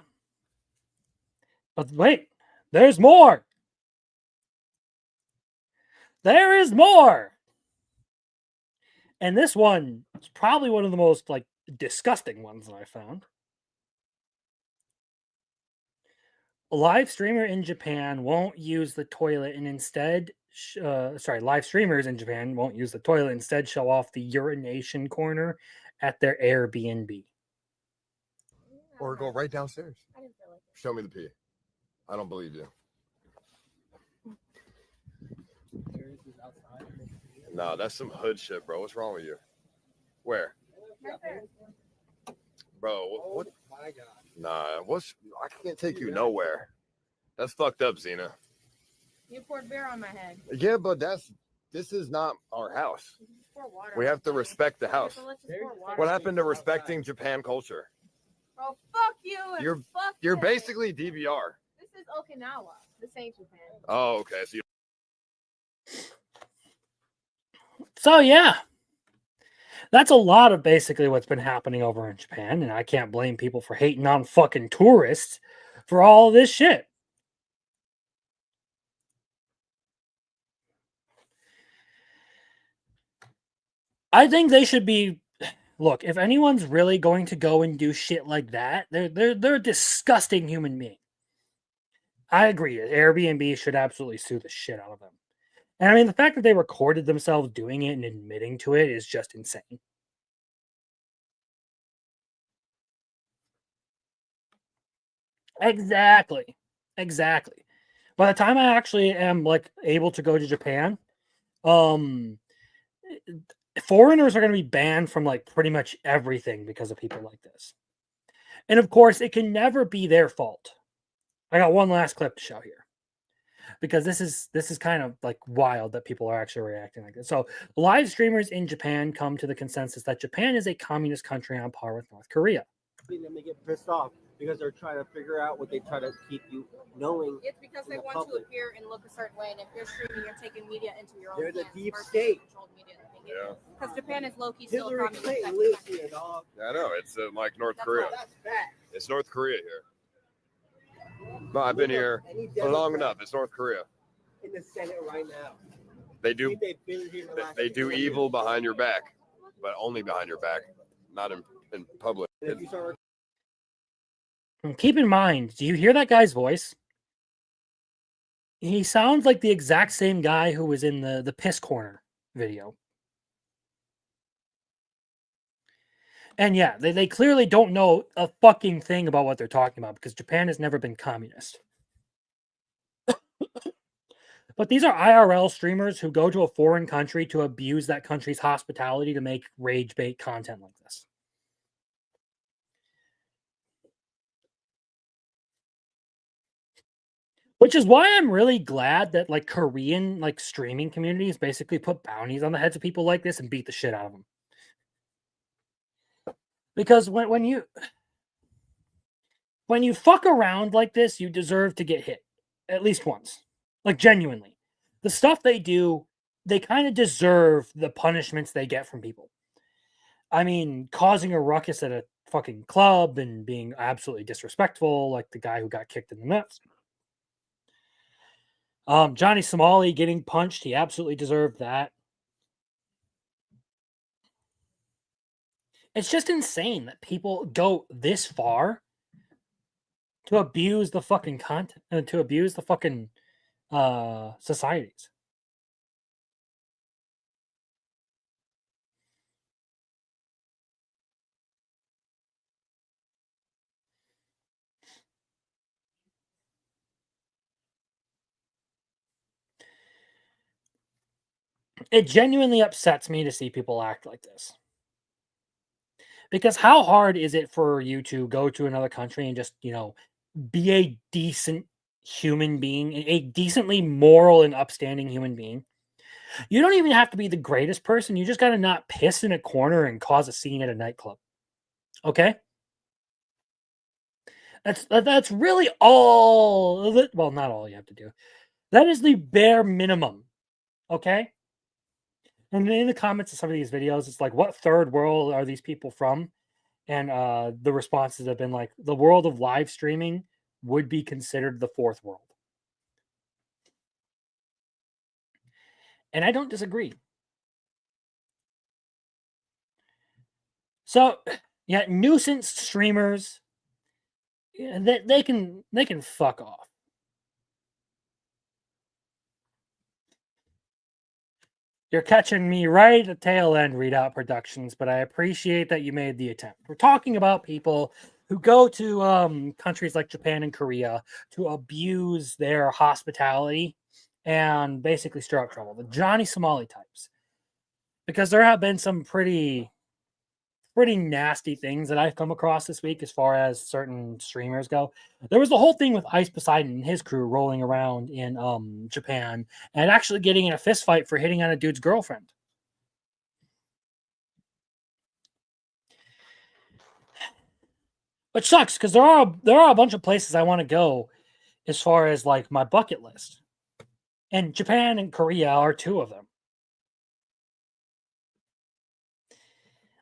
But wait, there's more. There is more. And this one is probably one of the most like disgusting ones that I found. A live streamer in Japan won't use the toilet and instead, live streamers in Japan won't use the toilet, instead show off the urination corner at their Airbnb. Or go right downstairs. Show me the pee. I don't believe you. No, that's some hood shit, bro. What's wrong with you? Where? Bro, what? My God. Nah, I can't take you nowhere. That's fucked up, Xena. You poured beer on my head. Yeah, but this is not our house. We have to respect the house. What happened to respecting Japan culture? Bro, fuck you and You're basically DVR. This is Okinawa. This ain't Japan. Oh, okay. So yeah. That's a lot of basically what's been happening over in Japan, and I can't blame people for hating on fucking tourists for all this shit. I think they should be. Look, if anyone's really going to go and do shit like that, they're a disgusting human being. I agree. Airbnb should absolutely sue the shit out of them. And I mean, the fact that they recorded themselves doing it and admitting to it is just insane. Exactly. By the time I actually am like able to go to Japan, foreigners are going to be banned from like pretty much everything because of people like this. And of course, it can never be their fault. I got one last clip to show here, because this is kind of like wild that people are actually reacting like this. So live streamers in Japan come to the consensus that Japan is a communist country on par with North Korea. Them they get pissed off because they're trying to figure out what they try to keep you knowing. It's because they want to appear and look a certain way, and if you're streaming, you're taking media into your own hands. They're the deep state. Yeah. Because Japan is low-key still Hillary communist. Clinton lives here, dog. Yeah, I know. It's like North Korea. That's fact. It's North Korea here. No, I've been here for long enough. It's North Korea. In the Senate right now. They do evil behind your back, but only behind your back, not in public. Keep in mind, do you hear that guy's voice? He sounds like the exact same guy who was in the Piss Corner video. And yeah, they clearly don't know a fucking thing about what they're talking about because Japan has never been communist. But these are IRL streamers who go to a foreign country to abuse that country's hospitality to make rage bait content like this. Which is why I'm really glad that like Korean like streaming communities basically put bounties on the heads of people like this and beat the shit out of them. Because when you fuck around like this, you deserve to get hit at least once. Like genuinely. The stuff they do, they kind of deserve the punishments they get from people. I mean, causing a ruckus at a fucking club and being absolutely disrespectful, like the guy who got kicked in the nuts. Johnny Somali getting punched, he absolutely deserved that. It's just insane that people go this far to abuse the fucking content and to abuse the fucking societies. It genuinely upsets me to see people act like this. Because how hard is it for you to go to another country and just, be a decent human being, a decently moral and upstanding human being? You don't even have to be the greatest person. You just got to not piss in a corner and cause a scene at a nightclub. Okay? That's really all. Well, not all you have to do. That is the bare minimum. Okay? And in the comments of some of these videos, it's like, what third world are these people from? And the responses have been like, the world of live streaming would be considered the fourth world. And I don't disagree. So, yeah, nuisance streamers, they can fuck off. You're catching me right at the tail end, Readout Productions, but I appreciate that you made the attempt. We're talking about people who go to countries like Japan and Korea to abuse their hospitality and basically stir up trouble. The Johnny Somali types. Because there have been some pretty nasty things that I've come across this week as far as certain streamers go. There was the whole thing with Ice Poseidon and his crew rolling around in Japan and actually getting in a fist fight for hitting on a dude's girlfriend. Which sucks because there are a bunch of places I want to go as far as like my bucket list. And Japan and Korea are two of them.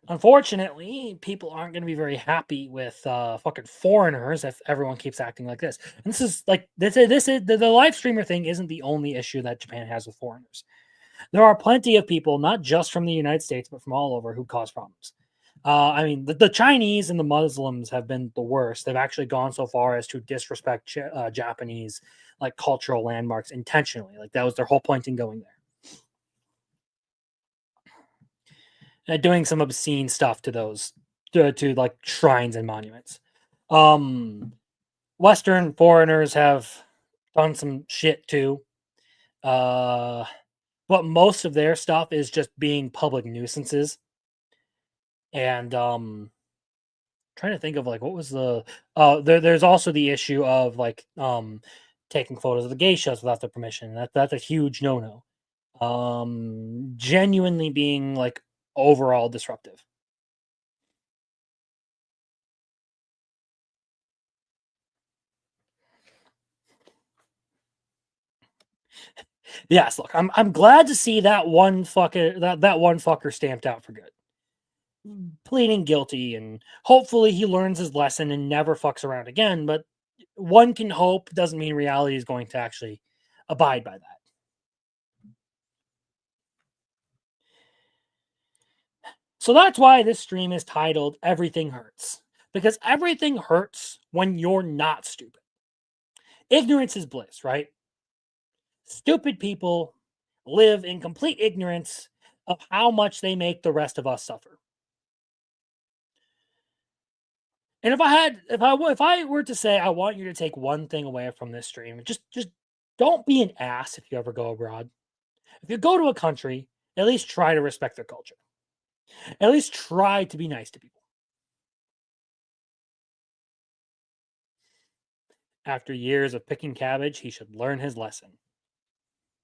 Unfortunately, people aren't going to be very happy with fucking foreigners if everyone keeps acting like this. And this is the live streamer thing isn't the only issue that Japan has with foreigners. There are plenty of people, not just from the United States, but from all over, who cause problems. I mean, the Chinese and the Muslims have been the worst. They've actually gone so far as to disrespect Japanese like cultural landmarks intentionally. Like that was their whole point in going there. Doing some obscene stuff to those to like shrines and monuments. Western foreigners have done some shit too. But most of their stuff is just being public nuisances. And trying to think of like what was the there's also the issue of like taking photos of the geishas without their permission. That's a huge no-no. Genuinely being like overall disruptive. Yes, look, I'm glad to see that one fucker stamped out for good. Pleading guilty, and hopefully he learns his lesson and never fucks around again, but one can hope, doesn't mean reality is going to actually abide by that. So that's why this stream is titled Everything Hurts. Because everything hurts when you're not stupid. Ignorance is bliss, right? Stupid people live in complete ignorance of how much they make the rest of us suffer. And if I were to say I want you to take one thing away from this stream, just don't be an ass if you ever go abroad. If you go to a country, at least try to respect their culture. At least try to be nice to people. After years of picking cabbage, he should learn his lesson.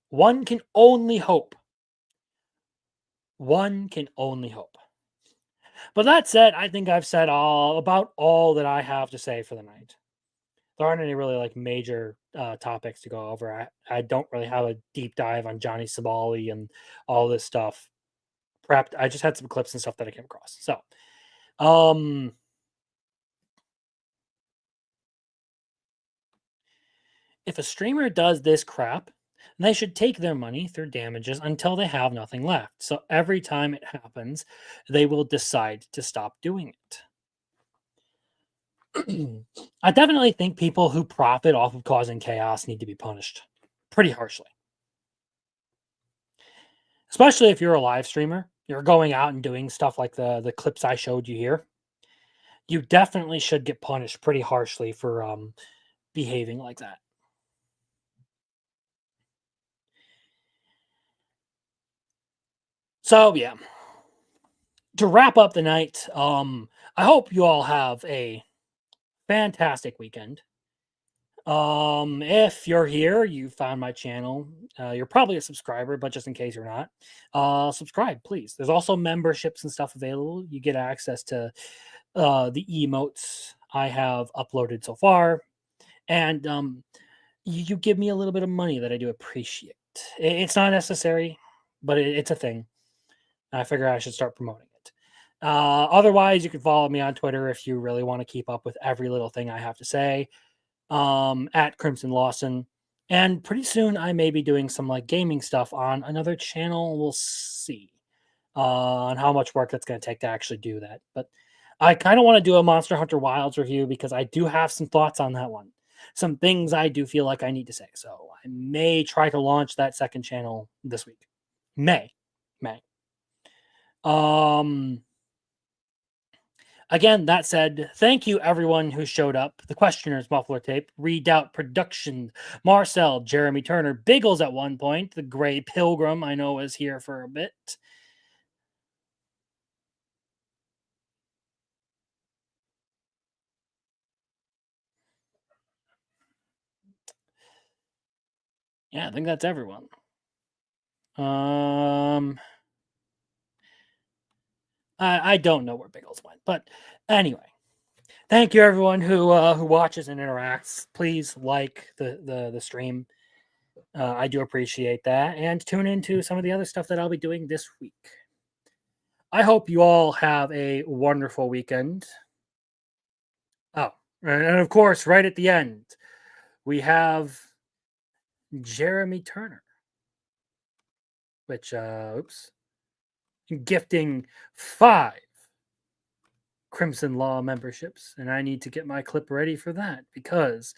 One can only hope. One can only hope. But that said, I think I've said about all that I have to say for the night. There aren't any really like major topics to go over. I don't really have a deep dive on Johnny Sabali and all this stuff prepped. I just had some clips and stuff that I came across. So, if a streamer does this crap, they should take their money through damages until they have nothing left. So every time it happens, they will decide to stop doing it. I definitely think people who profit off of causing chaos need to be punished pretty harshly. Especially if you're a live streamer, you're going out and doing stuff like the clips I showed you here. You definitely should get punished pretty harshly for behaving like that. So yeah, to wrap up the night, I hope you all have a fantastic weekend. If you're here, you found my channel, you're probably a subscriber, but just in case you're not, subscribe, please. There's also memberships and stuff available. You get access to the emotes I have uploaded so far, and you give me a little bit of money that I do appreciate. It's not necessary, but it's a thing. I figure I should start promoting it. Otherwise, you can follow me on Twitter if you really want to keep up with every little thing I have to say. At Crimson Lawson. And pretty soon I may be doing some like gaming stuff on another channel. We'll see on how much work that's going to take to actually do that. But I kind of want to do a Monster Hunter Wilds review because I do have some thoughts on that one. Some things I do feel like I need to say. So I may try to launch that second channel this week. May. Again, that said, thank you everyone who showed up. The Questioners, Muffler Tape, Redoubt Production, Marcel, Jeremy Turner, Biggles at one point, the Gray Pilgrim, I know was here for a bit. Yeah, I think that's everyone. I don't know where Biggles went, but anyway. Thank you everyone who watches and interacts. Please like the stream. I do appreciate that, and tune into some of the other stuff that I'll be doing this week. I hope you all have a wonderful weekend. Oh, and of course, right at the end, we have Jeremy Turner, which gifting 5 Crimson Law memberships, and I need to get my clip ready for that because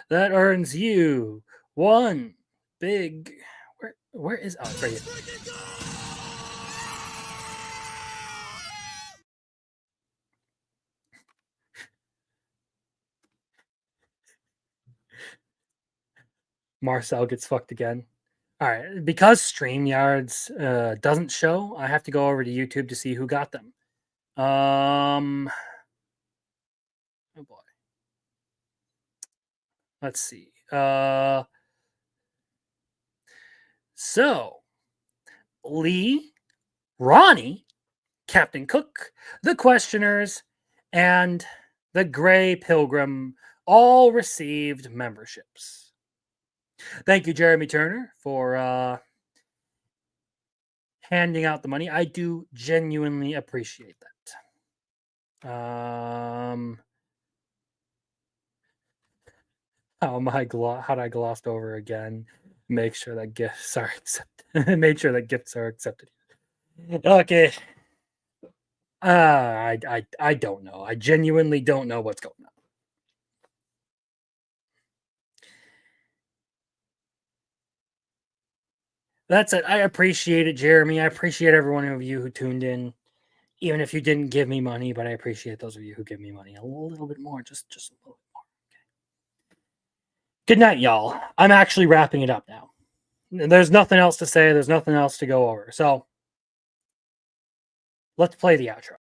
that earns you 1 big. Where is? Oh, it's right here. Marcel gets fucked again. All right, because StreamYards doesn't show, I have to go over to YouTube to see who got them. Oh boy. Let's see. So Lee, Ronnie, Captain Cook, the Questioners, and the Gray Pilgrim all received memberships. Thank you, Jeremy Turner, for handing out the money. I do genuinely appreciate that. How'd I glossed over again? Make sure that gifts are accepted. Make sure that gifts are accepted. Okay. I don't know. I genuinely don't know what's going on. That's it. I appreciate it, Jeremy. I appreciate every one of you who tuned in. Even if you didn't give me money, but I appreciate those of you who give me money a little bit more, just a little bit more. Okay. Good night, y'all. I'm actually wrapping it up now. There's nothing else to say. There's nothing else to go over. So let's play the outro.